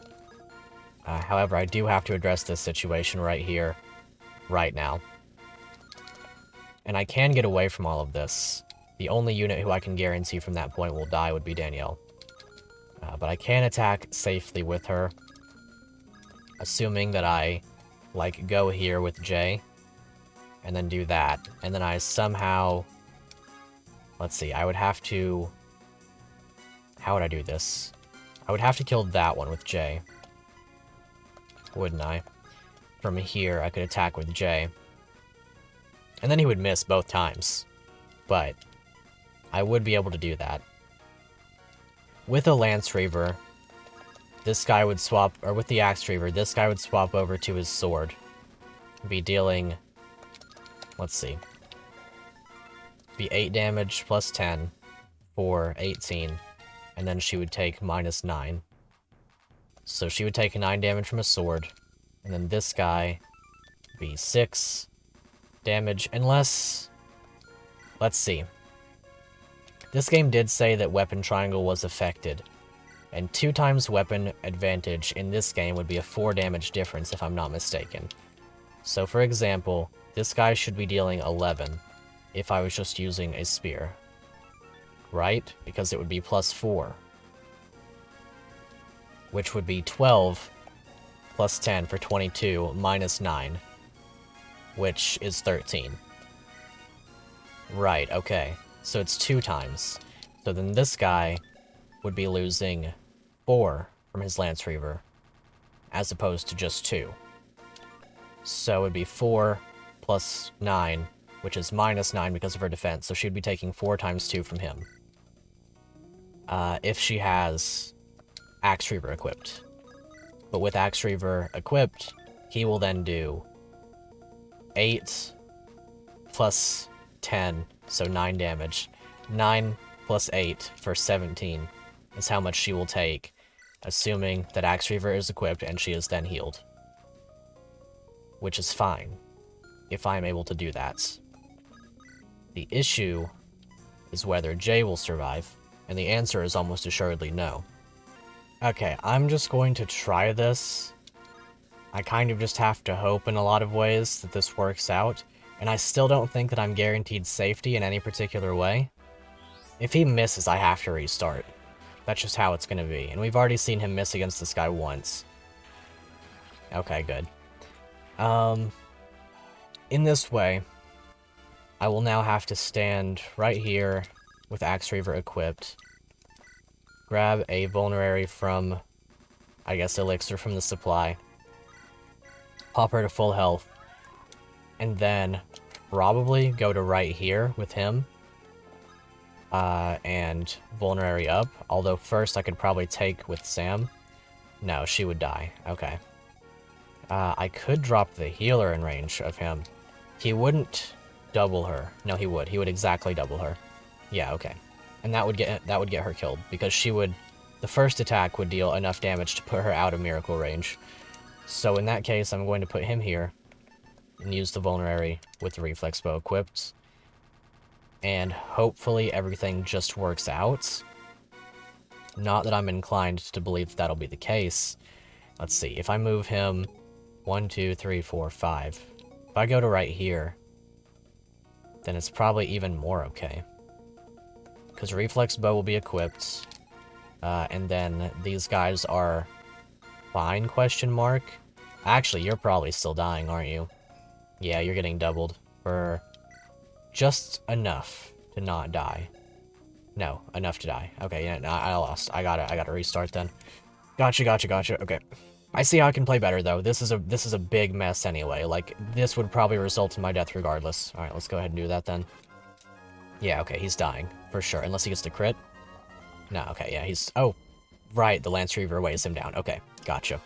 However, I do have to address this situation right here, right now. And I can get away from all of this. The only unit who I can guarantee from that point will die would be Danielle. But I can attack safely with her. Assuming that I, like, go here with J. And then do that. And then I somehow... Let's see, I would have to... How would I do this? I would have to kill that one with J. Wouldn't I? From here, I could attack with J. And then he would miss both times. But I would be able to do that. With a Lance Reaver, this guy would swap, or with the Axe Reaver, this guy would swap over to his sword. Be dealing, let's see, be 8 damage plus 10 for 18, and then she would take minus 9. So she would take 9 damage from a sword, and then this guy be 6 damage, unless, let's see. This game did say that weapon triangle was affected, and 2 times weapon advantage in this game would be a 4 damage difference if I'm not mistaken. So for example, this guy should be dealing 11 if I was just using a spear. Right? Because it would be plus 4. Which would be 12 plus 10 for 22 minus 9. Which is 13. Right, okay. So it's 2 times. So then this guy would be losing 4 from his Lance Reaver, as opposed to just 2. So it'd be 4 plus 9, which is minus 9 because of her defense, so she'd be taking 4 times 2 from him. If she has Axe Reaver equipped. But with Axe Reaver equipped, he will then do 8 plus 10, so 9 damage. 9 plus 8 for 17 is how much she will take, assuming that Axe Reaver is equipped and she is then healed. Which is fine, if I'm able to do that. The issue is whether Jay will survive, and the answer is almost assuredly no. Okay, I'm just going to try this. I kind of just have to hope in a lot of ways that this works out, and I still don't think that I'm guaranteed safety in any particular way. If he misses, I have to restart. That's just how it's gonna be, and we've already seen him miss against this guy once. Okay, good. In this way, I will now have to stand right here with Axe Reaver equipped, grab a vulnerary from, I guess, elixir from the supply, pop her to full health, and then probably go to right here with him, and vulnerary up, although first I could probably take with Sam. No, she would die. Okay. I could drop the healer in range of him. He wouldn't double her. No, he would. He would exactly double her. Yeah, okay. And that would get her killed, because she would... The first attack would deal enough damage to put her out of miracle range. So in that case, I'm going to put him here, and use the vulnerary with the reflex bow equipped. And hopefully everything just works out. Not that I'm inclined to believe that that'll be the case. Let's see, if I move him 1, 2, 3, 4, 5. If I go to right here, then it's probably even more okay. Because reflex bow will be equipped. And then these guys are fine, question mark. Actually, you're probably still dying, aren't you? Yeah, you're getting doubled for just enough to not die. No, enough to die. Okay, yeah, no, I lost. I gotta restart then. Gotcha. Okay. I see how I can play better though. This is a big mess anyway. Like, this would probably result in my death regardless. Alright, let's go ahead and do that then. Yeah, okay, he's dying. For sure. Unless he gets the crit. No, okay, yeah, he's... Oh, right, the Lance Reaver weighs him down. Okay, gotcha.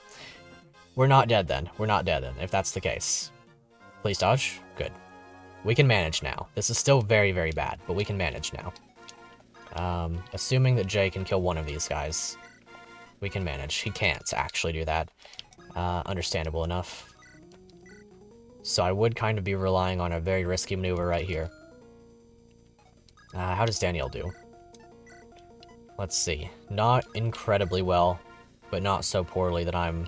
We're not dead then. If that's the case. Please dodge. Good. We can manage now. This is still very, very bad, but we can manage now. Assuming that Jay can kill one of these guys, we can manage. He can't actually do that. Understandable enough. So I would kind of be relying on a very risky maneuver right here. How does Danielle do? Let's see. Not incredibly well, but not so poorly that I'm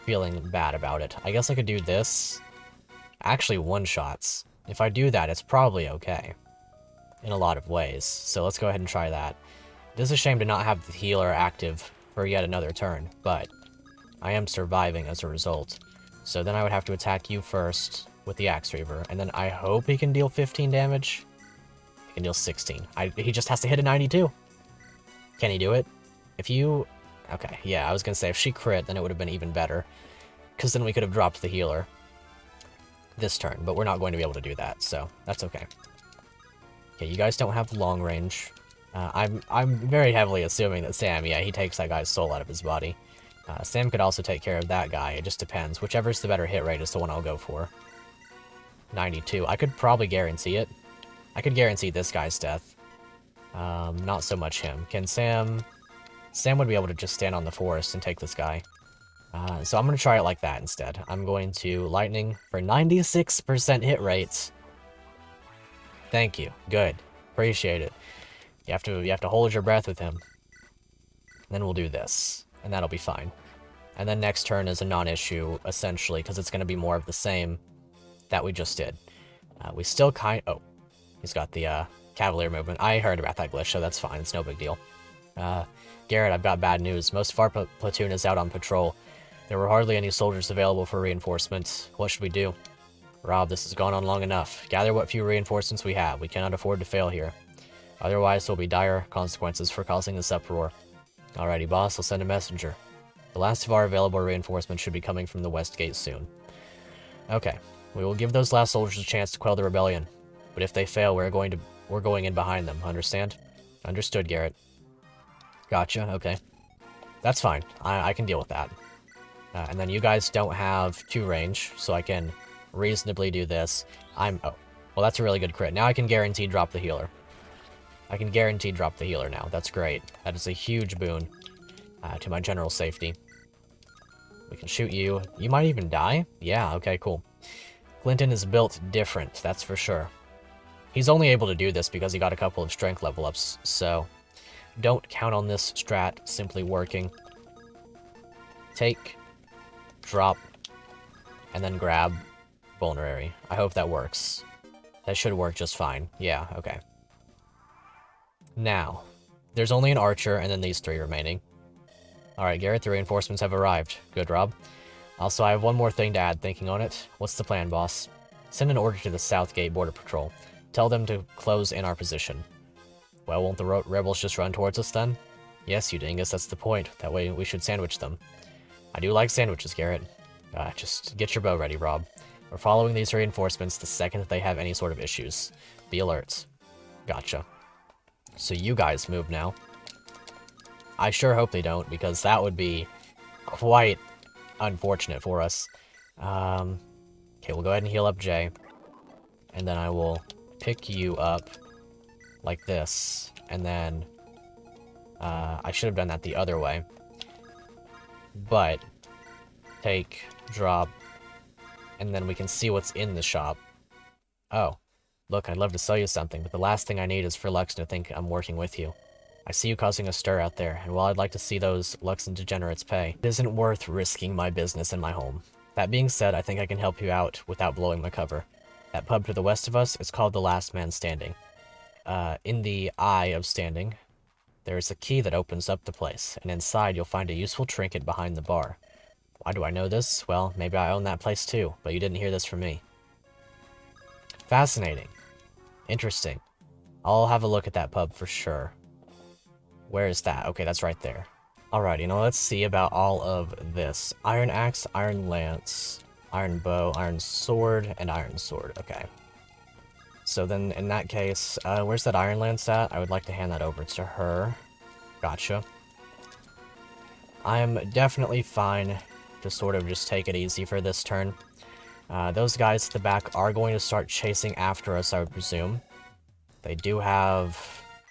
feeling bad about it. I guess I could do this. Actually, one-shots. If I do that, it's probably okay. In a lot of ways. So let's go ahead and try that. It is a shame to not have the healer active for yet another turn, but I am surviving as a result. So then I would have to attack you first with the Axe Reaver, and then I hope he can deal 15 damage. He can deal 16. He just has to hit a 92. Can he do it? If you... Okay, yeah, I was gonna say, if she crit, then it would have been even better. Because then we could have dropped the healer. this turn, but we're not going to be able to do that, so that's okay. Okay, you guys don't have long range. I'm very heavily assuming that Sam, yeah, he takes that guy's soul out of his body. Sam could also take care of that guy, it just depends. Whichever's the better hit rate is the one I'll go for. 92. I could probably guarantee it. I could guarantee this guy's death. Not so much him. Can Sam... Sam would be able to just stand on the forest and take this guy. So I'm going to try it like that instead. I'm going to lightning for 96% hit rates. Thank you. Good. Appreciate it. You have to hold your breath with him. Then we'll do this, and that'll be fine. And then next turn is a non-issue, essentially, because it's going to be more of the same that we just did. We still oh, he's got the Cavalier movement. I heard about that glitch, so that's fine. It's no big deal. Garrett, I've got bad news. Most of our platoon is out on patrol. There were hardly any soldiers available for reinforcements. What should we do? Rob, this has gone on long enough. Gather what few reinforcements we have. We cannot afford to fail here. Otherwise, there will be dire consequences for causing this uproar. Alrighty, boss, I'll send a messenger. The last of our available reinforcements should be coming from the west gate soon. Okay, we will give those last soldiers a chance to quell the rebellion. But if they fail, we're going in behind them, understand? Understood, Garrett. Gotcha, okay. That's fine, I can deal with that. And then you guys don't have 2 range, so I can reasonably do this. Oh, well that's a really good crit. Now I can guarantee drop the healer. I can guarantee drop the healer now. That's great. That is a huge boon to my general safety. We can shoot you. You might even die? Yeah, okay, cool. Clinton is built different, that's for sure. He's only able to do this because he got a couple of strength level ups, so don't count on this strat simply working. Take, drop, and then grab vulnerary. I hope that works. That should work just fine. Yeah, okay. Now, there's only an archer and then these 3 remaining. Alright, Garrett, the reinforcements have arrived. Good, Rob. Also, I have one more thing to add, thinking on it. What's the plan, boss? Send an order to the South Gate Border Patrol. Tell them to close in our position. Well, won't the rebels just run towards us then? Yes, you dingus, that's the point. That way we should sandwich them. I do like sandwiches, Garrett. Just get your bow ready, Rob. We're following these reinforcements the second that they have any sort of issues. Be alert. Gotcha. So you guys move now. I sure hope they don't, because that would be quite unfortunate for us. Okay, we'll go ahead and heal up Jay. And then I will pick you up like this. And then I should have done that the other way. But take, drop, and then we can see what's in the shop. Oh, look, I'd love to sell you something, but the last thing I need is for Lux to think I'm working with you. I see you causing a stir out there, and while I'd like to see those Luxon degenerates pay, it isn't worth risking my business and my home. That being said, I think I can help you out without blowing my cover. That pub to the west of us is called the Last Man Standing. In the Eye of Standing, there is a key that opens up the place, and inside you'll find a useful trinket behind the bar. Why do I know this? Well, maybe I own that place too, but you didn't hear this from me. Fascinating. Interesting. I'll have a look at that pub for sure. Where is that? Okay, that's right there. Alrighty, now let's see about all of this. Iron axe, iron lance, iron bow, iron sword, and iron sword. Okay. So then, in that case, where's that iron lance at? I would like to hand that over to her. Gotcha. I'm definitely fine to sort of just take it easy for this turn. Those guys at the back are going to start chasing after us, I would presume. They do have...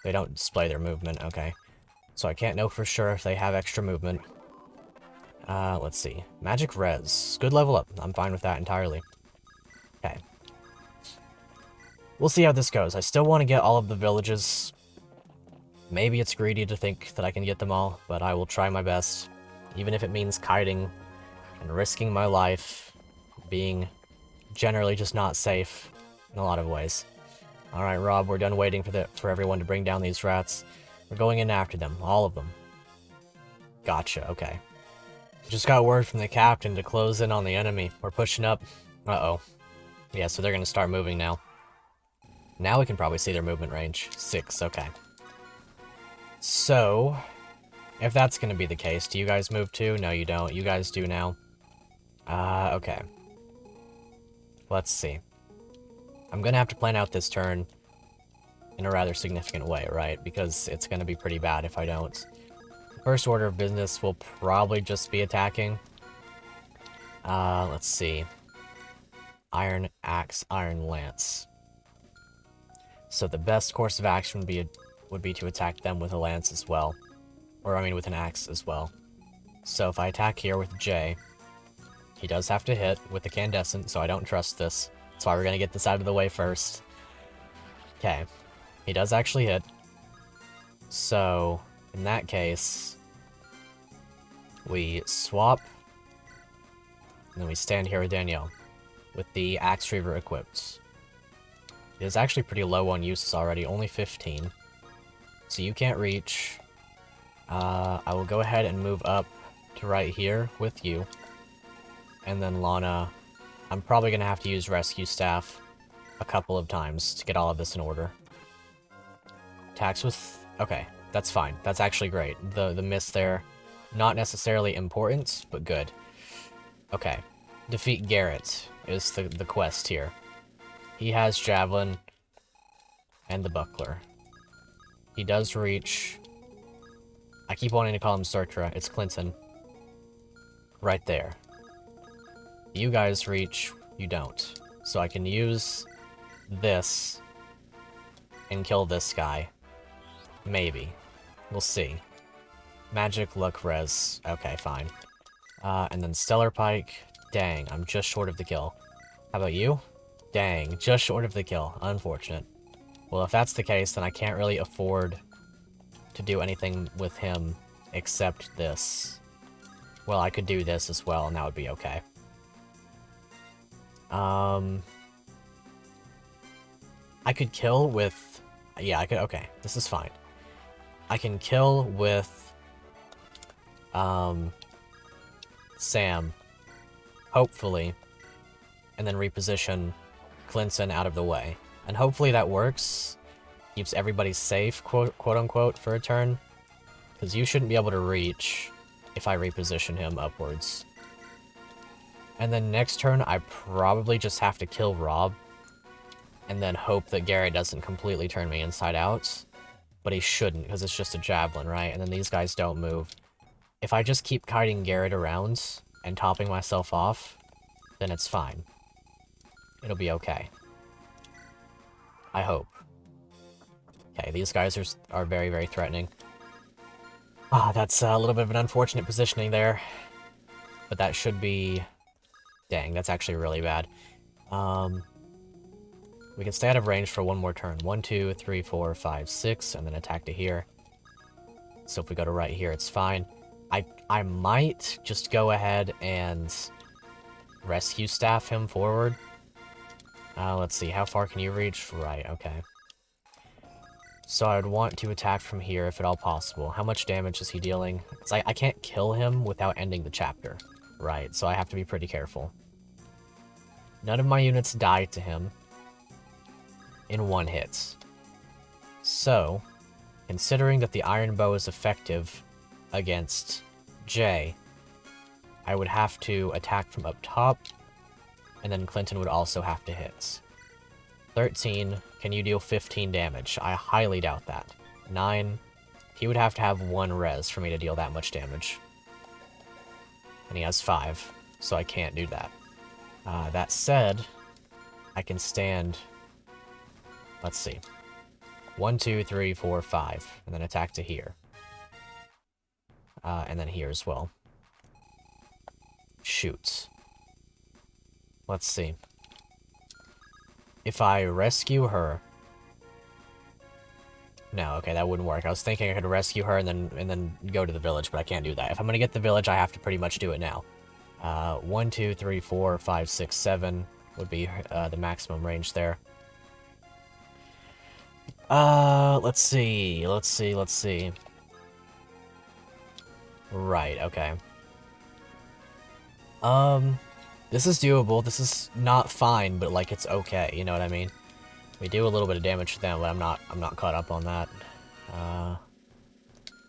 They don't display their movement, okay. So I can't know for sure if they have extra movement. Let's see. Magic res. Good level up. I'm fine with that entirely. Okay. We'll see how this goes. I still want to get all of the villages. Maybe it's greedy to think that I can get them all, but I will try my best. Even if it means kiting and risking my life, being generally just not safe in a lot of ways. Alright, Rob, we're done waiting for everyone to bring down these rats. We're going in after them, all of them. Gotcha, okay. Just got word from the captain to close in on the enemy. We're pushing up. Uh-oh. Yeah, so they're gonna start moving now. Now we can probably see their movement range. 6, okay. So, if that's gonna be the case, do you guys move too? No, you don't. You guys do now. Okay. Let's see. I'm gonna have to plan out this turn in a rather significant way, right? Because it's gonna be pretty bad if I don't. First order of business will probably just be attacking. Let's see. Iron Axe, Iron Lance. So the best course of action would be to attack them with a lance as well. Or, I mean, with an axe as well. So if I attack here with J, he does have to hit with the Candescent, so I don't trust this. That's why we're gonna get this out of the way first. Okay. He does actually hit. So, in that case, we swap, and then we stand here with Danielle, with the Axe Reaver equipped. It is actually pretty low on uses already, only 15. So you can't reach. I will go ahead and move up to right here with you. And then Lana, I'm probably going to have to use Rescue Staff a couple of times to get all of this in order. Attacks with... Okay, that's fine. That's actually great. The miss there, not necessarily important, but good. Okay. Defeat Garrett is the quest here. He has Javelin and the Buckler. He does reach... I keep wanting to call him Surtra. It's Clinton. Right there. You guys reach, you don't. So I can use this and kill this guy. Maybe. We'll see. Magic, Luck, Res. Okay, fine. And then Stellar Pike. Dang, I'm just short of the kill. How about you? Dang, just short of the kill. Unfortunate. Well, if that's the case, then I can't really afford to do anything with him except this. Well, I could do this as well, and that would be okay. I could kill with... Yeah, I could... Okay, this is fine. I can kill with... Sam. Hopefully. And then reposition Clinton out of the way. And hopefully that works. Keeps everybody safe, quote-unquote, for a turn. Because you shouldn't be able to reach if I reposition him upwards. And then next turn, I probably just have to kill Rob. And then hope that Garrett doesn't completely turn me inside out. But he shouldn't, because it's just a Javelin, right? And then these guys don't move. If I just keep kiting Garrett around and topping myself off, then it's fine. It'll be okay. I hope. Okay, these guys are very, very threatening. Ah, that's a little bit of an unfortunate positioning there. But that should be... Dang, that's actually really bad. We can stay out of range for one more turn. 1, 2, 3, 4, 5, 6, and then attack to here. So if we go to right here, it's fine. I might just go ahead and rescue staff him forward. Let's see, how far can you reach? Right, okay. So I would want to attack from here if at all possible. How much damage is he dealing? Because I can't kill him without ending the chapter. Right, so I have to be pretty careful. None of my units die to him in one hit. So, considering that the Iron Bow is effective against J, I would have to attack from up top, and then Clinton would also have to hit. 13, can you deal 15 damage? I highly doubt that. 9, he would have to have 1 res for me to deal that much damage. And he has 5, so I can't do that. That said, I can stand... Let's see. 1, 2, 3, 4, 5, and then attack to here. And then here as well. Shoot. Let's see. If I rescue her... No, okay, that wouldn't work. I was thinking I could rescue her and then go to the village, but I can't do that. If I'm gonna get the village, I have to pretty much do it now. 1, 2, 3, 4, 5, 6, 7 would be the maximum range there. Let's see. Right, okay. This is doable. This is not fine, but like it's okay, you know what I mean? We do a little bit of damage to them, but I'm not caught up on that. I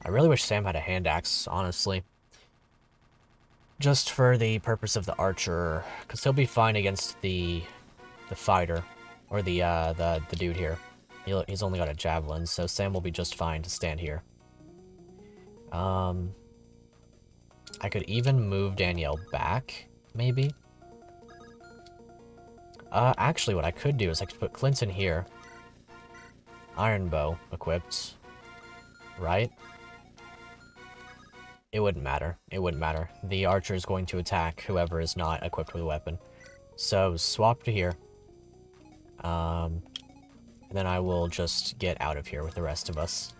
really wish Sam had a hand axe, honestly. Just for the purpose of the archer, because he'll be fine against the the fighter, or the dude here. He's only got a javelin, so Sam will be just fine to stand here. I could even move Danielle back, maybe? Actually, what I could do is I could put Clinton here. Iron bow equipped. Right? It wouldn't matter. It wouldn't matter. The archer is going to attack whoever is not equipped with a weapon. So, swap to here. And then I will just get out of here with the rest of us.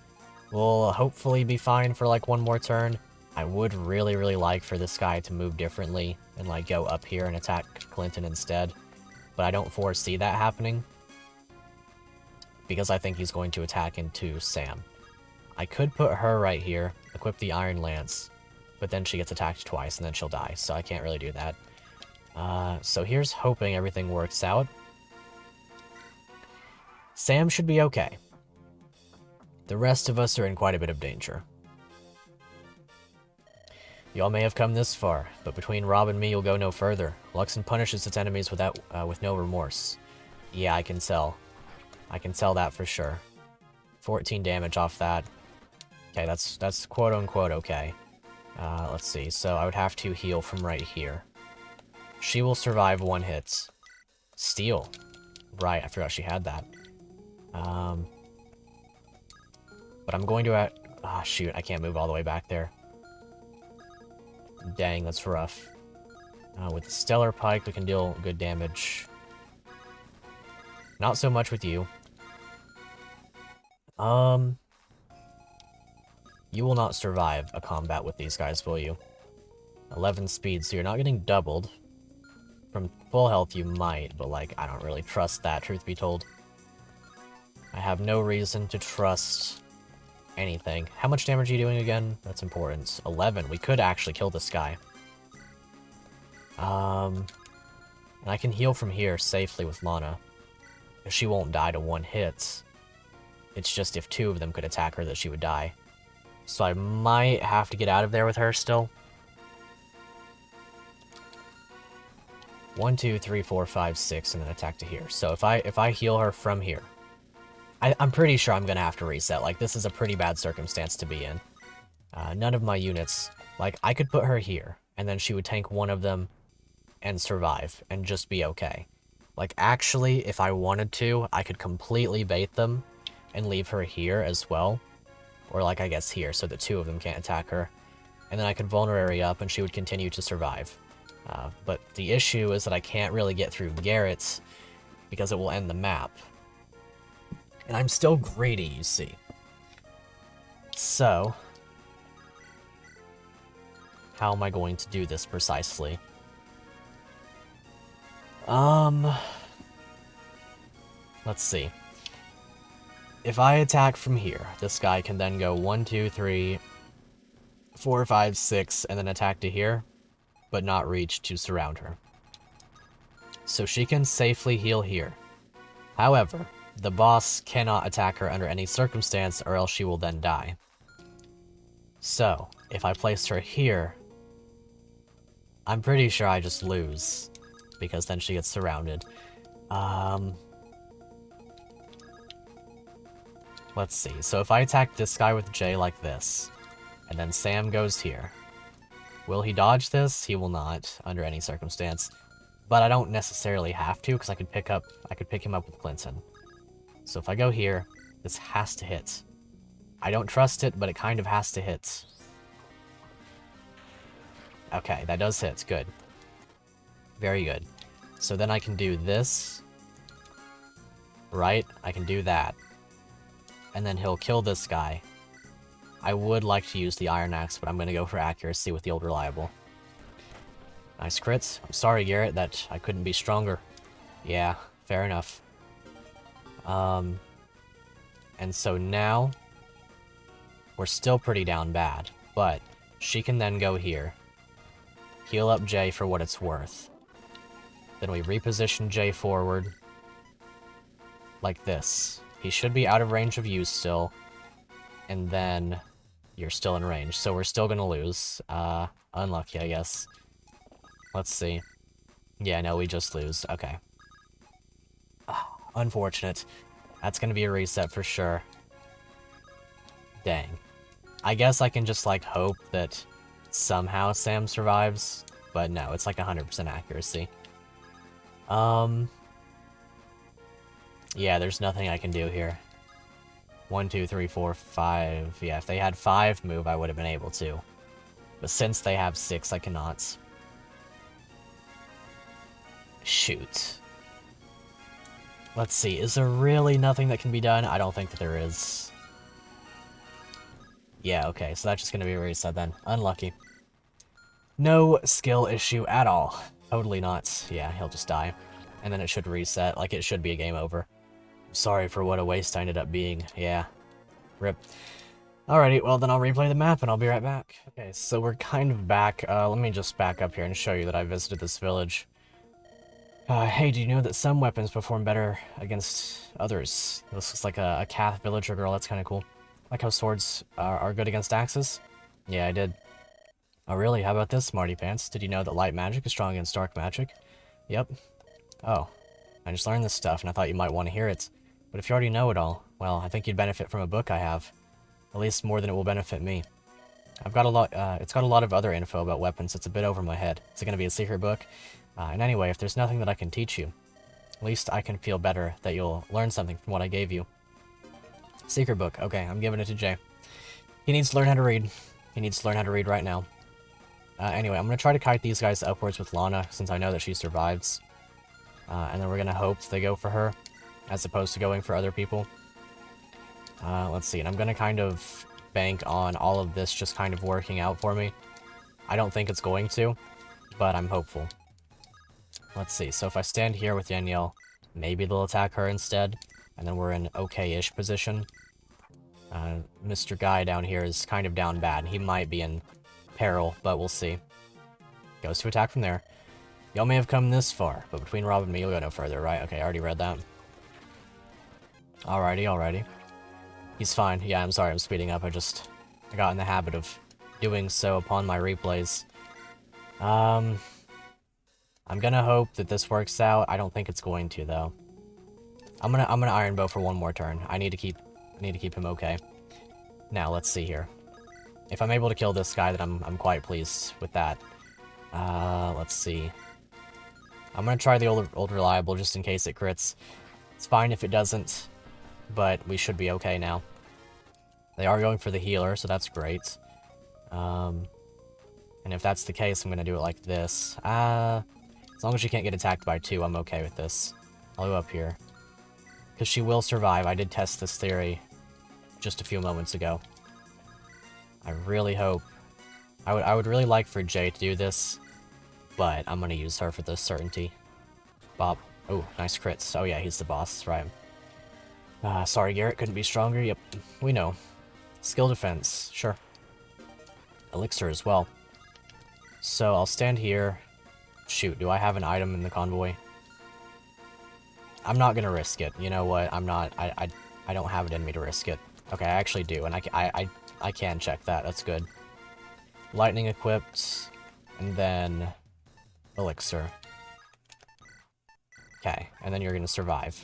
We'll hopefully be fine for, like, one more turn. I would really, really like for this guy to move differently and, like, go up here and attack Clinton instead. But I don't foresee that happening. Because I think he's going to attack into Sam. I could put her right here, equip the Iron Lance, but then she gets attacked twice and then she'll die, so I can't really do that. So here's hoping everything works out. Sam should be okay. The rest of us are in quite a bit of danger. Y'all may have come this far, but between Rob and me you'll go no further. Luxon punishes its enemies with no remorse. Yeah, I can tell. I can tell that for sure. 14 damage off that. Okay, that's quote-unquote okay. Let's see, so I would have to heal from right here. She will survive one hit. Steal. Right, I forgot she had that. But I'm going to... Ah, shoot, I can't move all the way back there. Dang, that's rough. With the Stellar Pike, we can deal good damage. Not so much with you. You will not survive a combat with these guys, will you? 11 speed, so you're not getting doubled. From full health, you might, but, like, I don't really trust that, truth be told. I have no reason to trust anything. How much damage are you doing again? That's important. 11. We could actually kill this guy. And I can heal from here safely with Lana. She won't die to one hit. It's just if two of them could attack her that she would die. So I might have to get out of there with her still. 1, 2, 3, 4, 5, 6, and then attack to here. So if I heal her from here, I'm pretty sure I'm gonna have to reset. Like, this is a pretty bad circumstance to be in. None of my units, like, I could put her here, and then she would tank one of them and survive, and just be okay. Like, actually, if I wanted to, I could completely bait them and leave her here as well. Or, like, I guess here, so that two of them can't attack her. And then I could vulnerary up, and she would continue to survive. But the issue is that I can't really get through Garrett, because it will end the map. And I'm still greedy, you see. So, how am I going to do this precisely? Let's see. If I attack from here, this guy can then go 1, 2, 3, 4, 5, 6, and then attack to here, but not reach to surround her. So she can safely heal here. However, the boss cannot attack her under any circumstance, or else she will then die. So, if I place her here, I'm pretty sure I just lose, because then she gets surrounded. Let's see. So if I attack this guy with J like this, and then Sam goes here, will he dodge this? He will not, under any circumstance. But I don't necessarily have to, because I could pick him up with Clinton. So if I go here, this has to hit. I don't trust it, but it kind of has to hit. Okay, that does hit. Good. Very good. So then I can do this. Right? I can do that. And then he'll kill this guy. I would like to use the Iron Axe, but I'm going to go for accuracy with the old reliable. Nice crits. I'm sorry, Garrett, that I couldn't be stronger. Yeah, fair enough. And so now, we're still pretty down bad, but she can then go here. Heal up Jay for what it's worth. Then we reposition Jay forward. Like this. He should be out of range of you still. And then you're still in range. So we're still gonna lose. Unlucky, I guess. Let's see. Yeah, no, we just lose. Okay. Unfortunate. That's gonna be a reset for sure. Dang. I guess I can just, like, hope that somehow Sam survives, but no, it's like 100% accuracy. Yeah, there's nothing I can do here. 1, 2, 3, 4, 5. Yeah, if they had 5 move, I would have been able to. But since they have 6, I cannot. Shoot. Let's see, is there really nothing that can be done? I don't think that there is. Yeah, okay, so that's just gonna be a reset then. Unlucky. No skill issue at all. Totally not. Yeah, he'll just die. And then it should reset, like it should be a game over. Sorry for what a waste I ended up being. Yeah. Rip. Alrighty, well then I'll replay the map and I'll be right back. Okay, so we're kind of back. Let me just back up here and show you that I visited this village. Hey, do you know that some weapons perform better against others? This looks like a Cath villager girl, that's kind of cool. Like how swords are good against axes? Yeah, I did. Oh really, how about this, smarty pants? Did you know that light magic is strong against dark magic? Yep. Oh, I just learned this stuff and I thought you might want to hear it. But if you already know it all, well, I think you'd benefit from a book I have. At least more than it will benefit me. I've got a lot, it's got a lot of other info about weapons. It's a bit over my head. Is it going to be a secret book? And anyway, if there's nothing that I can teach you, at least I can feel better that you'll learn something from what I gave you. Secret book. Okay, I'm giving it to Jay. He needs to learn how to read. He needs to learn how to read right now. Anyway, I'm going to try to kite these guys upwards with Lana, since I know that she survives. And then we're going to hope they go for her, as opposed to going for other people. Let's see, and I'm going to kind of bank on all of this just kind of working out for me. I don't think it's going to, but I'm hopeful. Let's see, so if I stand here with Danielle, maybe they'll attack her instead, and then we're in okay-ish position. Mr. Guy down here is kind of down bad. He might be in peril, but we'll see. Goes to attack from there. Y'all may have come this far, but between Rob and me, you'll go no further, right? Okay, I already read that. Alrighty. He's fine. Yeah, I'm sorry, I'm speeding up. I got in the habit of doing so upon my replays. I'm gonna hope that this works out. I don't think it's going to, though. I'm gonna Iron Bow for one more turn. I need to keep him okay. Now, let's see here. If I'm able to kill this guy, then I'm quite pleased with that. Let's see. I'm gonna try the old reliable just in case it crits. It's fine if it doesn't, but we should be okay now. They are going for the healer, so that's great. And if that's the case, I'm gonna do it like this. As long as she can't get attacked by 2, I'm okay with this. I'll go up here. Because she will survive. I did test this theory just a few moments ago. I really hope... I would really like for Jay to do this, but I'm gonna use her for the certainty. Bob. Oh, nice crits. Oh yeah, he's the boss, right. Sorry, Garrett, couldn't be stronger. Yep, we know. Skill defense, sure. Elixir as well. So I'll stand here. Shoot, do I have an item in the convoy? I'm not gonna risk it. You know what? I'm not. I don't have it in me to risk it. Okay, I actually do, and I can check that. That's good. Lightning equipped, and then elixir. Okay, and then you're gonna survive.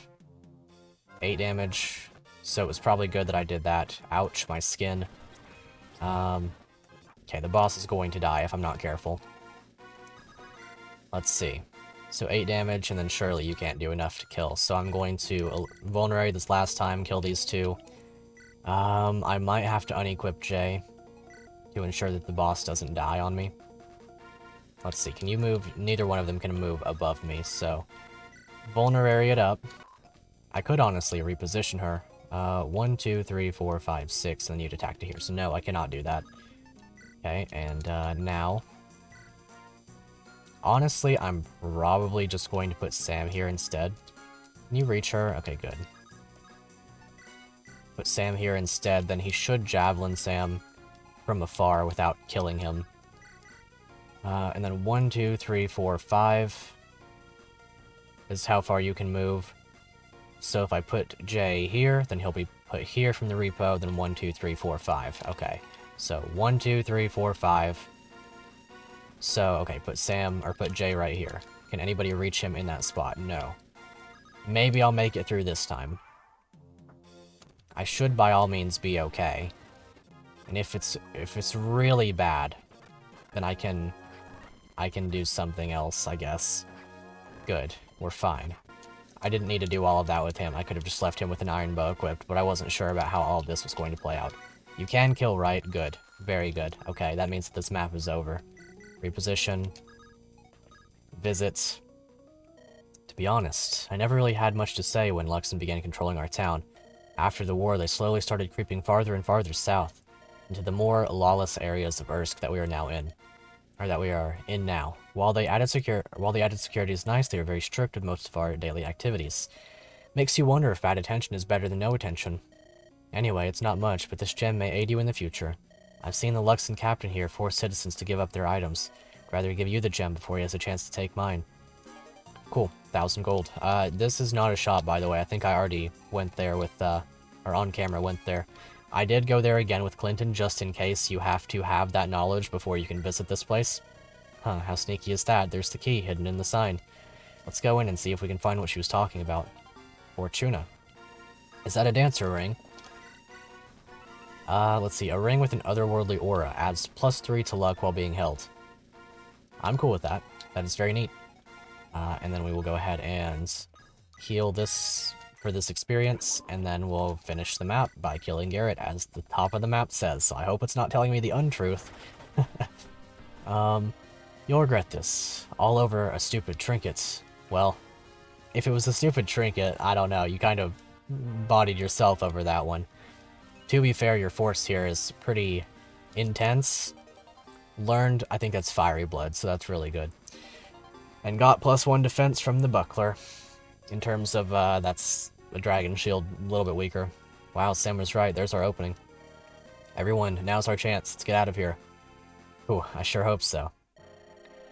8 damage, so it was probably good that I did that. Ouch, my skin. Okay, the boss is going to die if I'm not careful. Let's see. So 8 damage, and then surely you can't do enough to kill. So I'm going to vulnerate this last time, kill these 2. I might have to unequip Jay to ensure that the boss doesn't die on me. Let's see, can you move? Neither one of them can move above me, so... Vulnerate it up. I could honestly reposition her. 1, 2, 3, 4, 5, 6, and then you'd attack to here. So no, I cannot do that. Okay, and now... Honestly, I'm probably just going to put Sam here instead. Can you reach her? Okay, good. Put Sam here instead, then he should Javelin Sam from afar without killing him. And then 1, 2, 3, 4, 5 is how far you can move. So if I put Jay here, then he'll be put here from the repo, then 1, 2, 3, 4, 5. Okay, so 1, 2, 3, 4, 5. So, okay, put Sam, or put Jay right here. Can anybody reach him in that spot? No. Maybe I'll make it through this time. I should by all means be okay. And if it's really bad, then I can do something else, I guess. Good. We're fine. I didn't need to do all of that with him. I could have just left him with an iron bow equipped, but I wasn't sure about how all of this was going to play out. You can kill, right? Good. Very good. Okay, that means that this map is over. Reposition. Visits. To be honest, I never really had much to say when Luxon began controlling our town. After the war, they slowly started creeping farther and farther south, into the more lawless areas of Ursk that we are now in. Or that we are in now. While the added security is nice, they are very strict with most of our daily activities. Makes you wonder if bad attention is better than no attention. Anyway, it's not much, but this gem may aid you in the future. I've seen the Luxon captain here force citizens to give up their items. I'd rather give you the gem before he has a chance to take mine. Cool. 1,000 gold. This is not a shop, by the way. I think I already went there with, or on camera went there. I did go there again with Clinton, just in case you have to have that knowledge before you can visit this place. Huh, how sneaky is that? There's the key hidden in the sign. Let's go in and see if we can find what she was talking about. Fortuna. Is that a dancer ring? Let's see. A ring with an otherworldly aura adds +3 to luck while being held. I'm cool with that. That is very neat. And then we will go ahead and heal this for this experience, and then we'll finish the map by killing Garrett, as the top of the map says. So I hope it's not telling me the untruth. You'll regret this. All over a stupid trinket. Well, if it was a stupid trinket, I don't know. You kind of bodied yourself over that one. To be fair, your force here is pretty intense. Learned, I think that's Fiery Blood, so that's really good. And got +1 defense from the buckler. In terms of, that's a dragon shield, a little bit weaker. Wow, Sam was right. There's our opening. Everyone, now's our chance. Let's get out of here. Ooh, I sure hope so.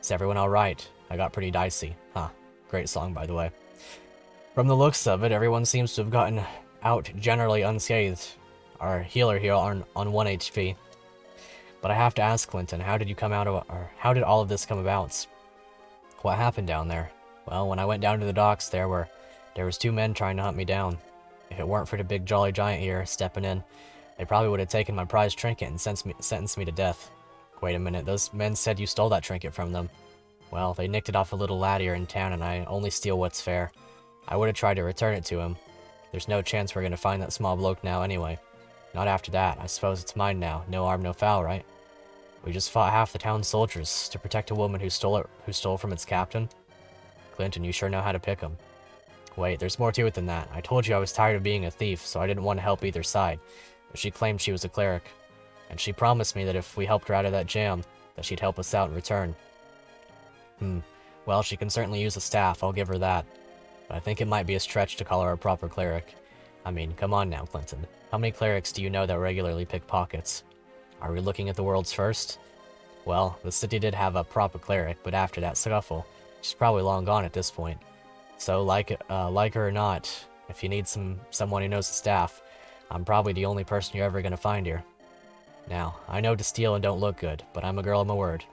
Is everyone alright? I got pretty dicey. Huh. Great song, by the way. From the looks of it, everyone seems to have gotten out generally unscathed. Our healer here on 1 HP. But I have to ask, Clinton, how did you come out of, or how did all of this come about? What happened down there? Well, when I went down to the docks, there was 2 men trying to hunt me down. If it weren't for the big jolly giant here stepping in, they probably would have taken my prized trinket and sentenced me to death. Wait a minute, those men said you stole that trinket from them. Well, they nicked it off a little lad here in town, and I only steal what's fair. I would have tried to return it to him. There's no chance we're gonna find that small bloke now anyway. Not after that. I suppose it's mine now. No harm, no foul, right? We just fought half the town's soldiers to protect a woman who stole from its captain. Clinton, you sure know how to pick 'em. Wait, there's more to it than that. I told you I was tired of being a thief, so I didn't want to help either side. But she claimed she was a cleric. And she promised me that if we helped her out of that jam, that she'd help us out in return. Well, she can certainly use a staff, I'll give her that. But I think it might be a stretch to call her a proper cleric. I mean, come on now, Clinton. How many clerics do you know that regularly pick pockets? Are we looking at the world's first? Well, the city did have a proper cleric, but after that scuffle, she's probably long gone at this point. So, like her or not, if you need someone who knows the staff, I'm probably the only person you're ever gonna find here. Now, I know to steal and don't look good, but I'm a girl of my word.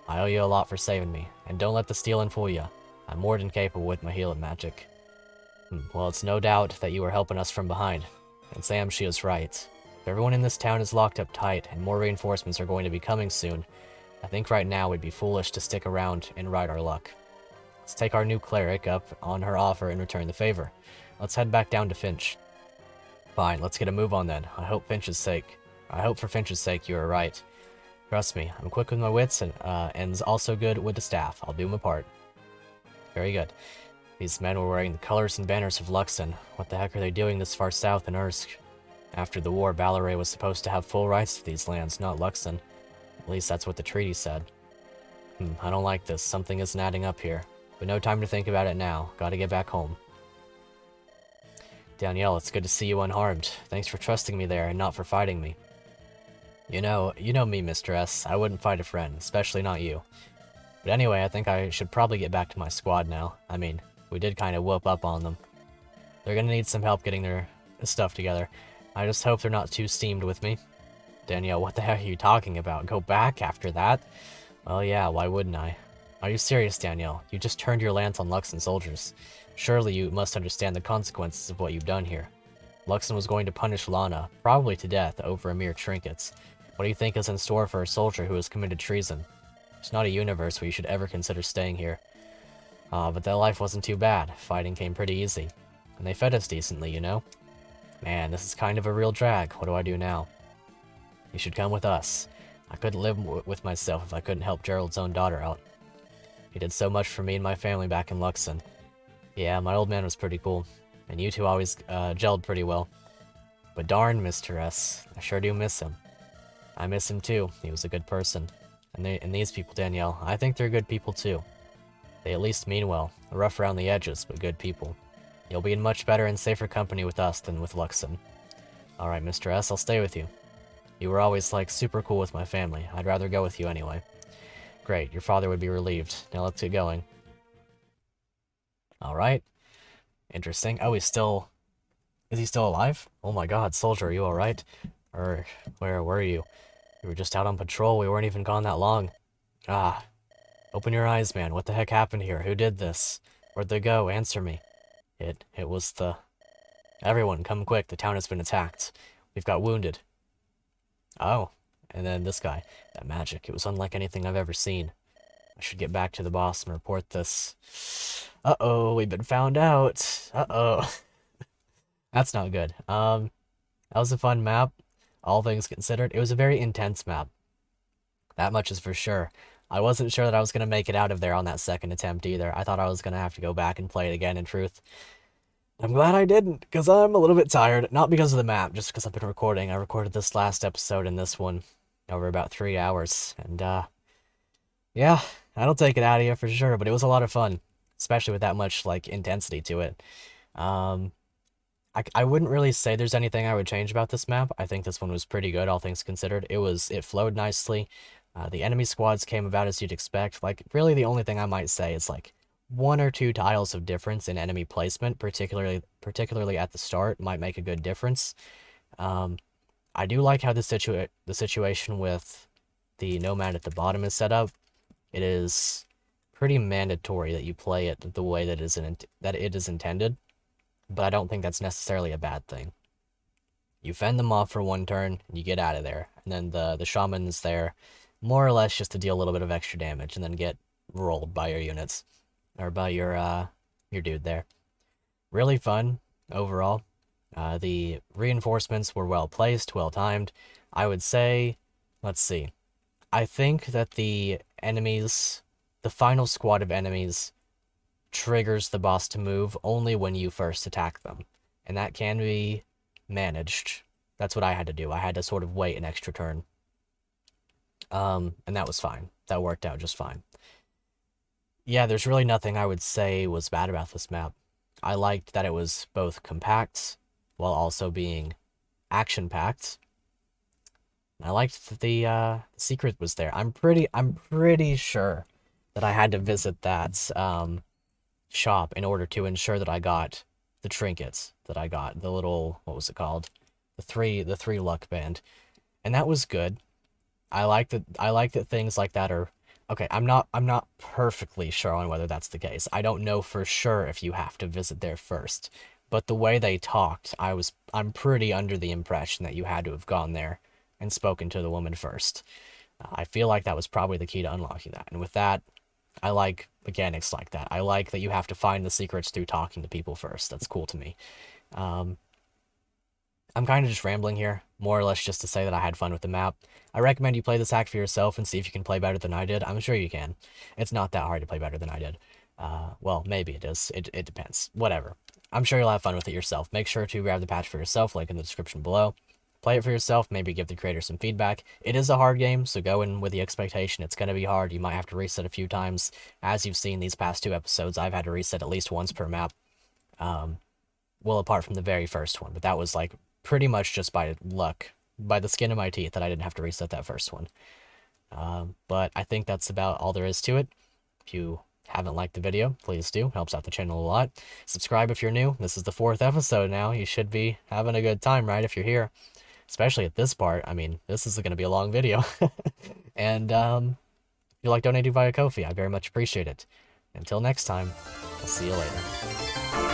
I owe you a lot for saving me, and don't let the stealing fool you. I'm more than capable with my healing magic. Well, it's no doubt that you are helping us from behind. And Sam, she is right. If everyone in this town is locked up tight, and more reinforcements are going to be coming soon, I think right now we'd be foolish to stick around and ride our luck. Let's take our new cleric up on her offer and return the favor. Let's head back down to Finch. Fine, let's get a move on then. I hope for Finch's sake you are right. Trust me, I'm quick with my wits and also good with the staff. I'll do my part. Very good. These men were wearing the colors and banners of Luxon. What the heck are they doing this far south in Ursk? After the war, Ballaray was supposed to have full rights to these lands, not Luxon. At least that's what the treaty said. I don't like this. Something isn't adding up here. But no time to think about it now. Gotta get back home. Danielle, it's good to see you unharmed. Thanks for trusting me there and not for fighting me. You know me, Mr. S. I wouldn't fight a friend, especially not you. But anyway, I think I should probably get back to my squad now. I mean, we did kind of whoop up on them. They're gonna need some help getting their stuff together. I just hope they're not too steamed with me. Danielle, what the heck are you talking about? Go back after that? Well, yeah, why wouldn't I? Are you serious, Danielle? You just turned your lance on Luxon soldiers. Surely you must understand the consequences of what you've done here. Luxon was going to punish Lana, probably to death, over a mere trinket. What do you think is in store for a soldier who has committed treason? It's not a universe where you should ever consider staying here. But that life wasn't too bad. Fighting came pretty easy. And they fed us decently, you know? Man, this is kind of a real drag. What do I do now? You should come with us. I couldn't live with myself if I couldn't help Gerald's own daughter out. He did so much for me and my family back in Luxon. Yeah, my old man was pretty cool. And you two always gelled pretty well. But darn, Mr. S. I sure do miss him. I miss him too. He was a good person. And these people, Danielle, I think they're good people too. They at least mean well. Rough around the edges, but good people. You'll be in much better and safer company with us than with Luxon. Alright, Mr. S, I'll stay with you. You were always, like, super cool with my family. I'd rather go with you anyway. Great, your father would be relieved. Now let's get going. Alright. Interesting. Oh, he's still... Is he still alive? Oh my god, soldier, are you alright? Or, where were you? We were just out on patrol, we weren't even gone that long. Ah. Open your eyes, man. What the heck happened here? Who did this? Where'd they go? Answer me. It was the... Everyone, come quick. The town has been attacked. We've got wounded. Oh. And then this guy. That magic. It was unlike anything I've ever seen. I should get back to the boss and report this. Uh-oh, we've been found out. Uh-oh. That's not good. That was a fun map. All things considered. It was a very intense map. That much is for sure. I wasn't sure that I was going to make it out of there on that second attempt either. I thought I was going to have to go back and play it again, in truth. I'm glad I didn't, because I'm a little bit tired. Not because of the map, just because I've been recording. I recorded this last episode and this one over about 3 hours. And, yeah, that'll take it out of you for sure, but it was a lot of fun. Especially with that much, like, intensity to it. I wouldn't really say there's anything I would change about this map. I think this one was pretty good, all things considered. It flowed nicely. The enemy squads came about as you'd expect. Like, really the only thing I might say is, like, 1 or 2 tiles of difference in enemy placement, particularly at the start, might make a good difference. I do like how the situation with the Nomad at the bottom is set up. It is pretty mandatory that you play it the way that it is intended, but I don't think that's necessarily a bad thing. You fend them off for 1 turn, and you get out of there, and then the shaman's there, more or less just to deal a little bit of extra damage, and then get rolled by your units. Or by your dude there. Really fun, overall. The reinforcements were well placed, well timed. I would say, let's see. I think that the final squad of enemies triggers the boss to move only when you first attack them. And that can be managed. That's what I had to do. I had to sort of wait an extra turn. And that was fine. That worked out just fine. Yeah, there's really nothing I would say was bad about this map. I liked that it was both compact, while also being action-packed. I liked that the secret was there. I'm pretty sure that I had to visit that shop in order to ensure that I got the trinkets that I got. The little, what was it called? The three luck band. And that was good. I like that things like that are... Okay, I'm not perfectly sure on whether that's the case. I don't know for sure if you have to visit there first. But the way they talked, I'm pretty under the impression that you had to have gone there and spoken to the woman first. I feel like that was probably the key to unlocking that. And with that, I like mechanics like that. I like that you have to find the secrets through talking to people first. That's cool to me. I'm kind of just rambling here, more or less just to say that I had fun with the map. I recommend you play this hack for yourself and see if you can play better than I did. I'm sure you can. It's not that hard to play better than I did. Well, maybe it is. It depends. Whatever. I'm sure you'll have fun with it yourself. Make sure to grab the patch for yourself, link in the description below. Play it for yourself, maybe give the creator some feedback. It is a hard game, so go in with the expectation it's going to be hard. You might have to reset a few times. As you've seen these past 2 episodes, I've had to reset at least once per map. Well, apart from the very first one, but that was like pretty much just by luck, by the skin of my teeth, that I didn't have to reset that first one. But I think that's about all there is to it. If you haven't liked the video, please do. Helps out the channel a lot. Subscribe if you're new. This is the 4th episode now. You should be having a good time, right, if you're here. Especially at this part. I mean, this is going to be a long video. And if you like donating via Ko-fi, I very much appreciate it. Until next time. I'll see you later.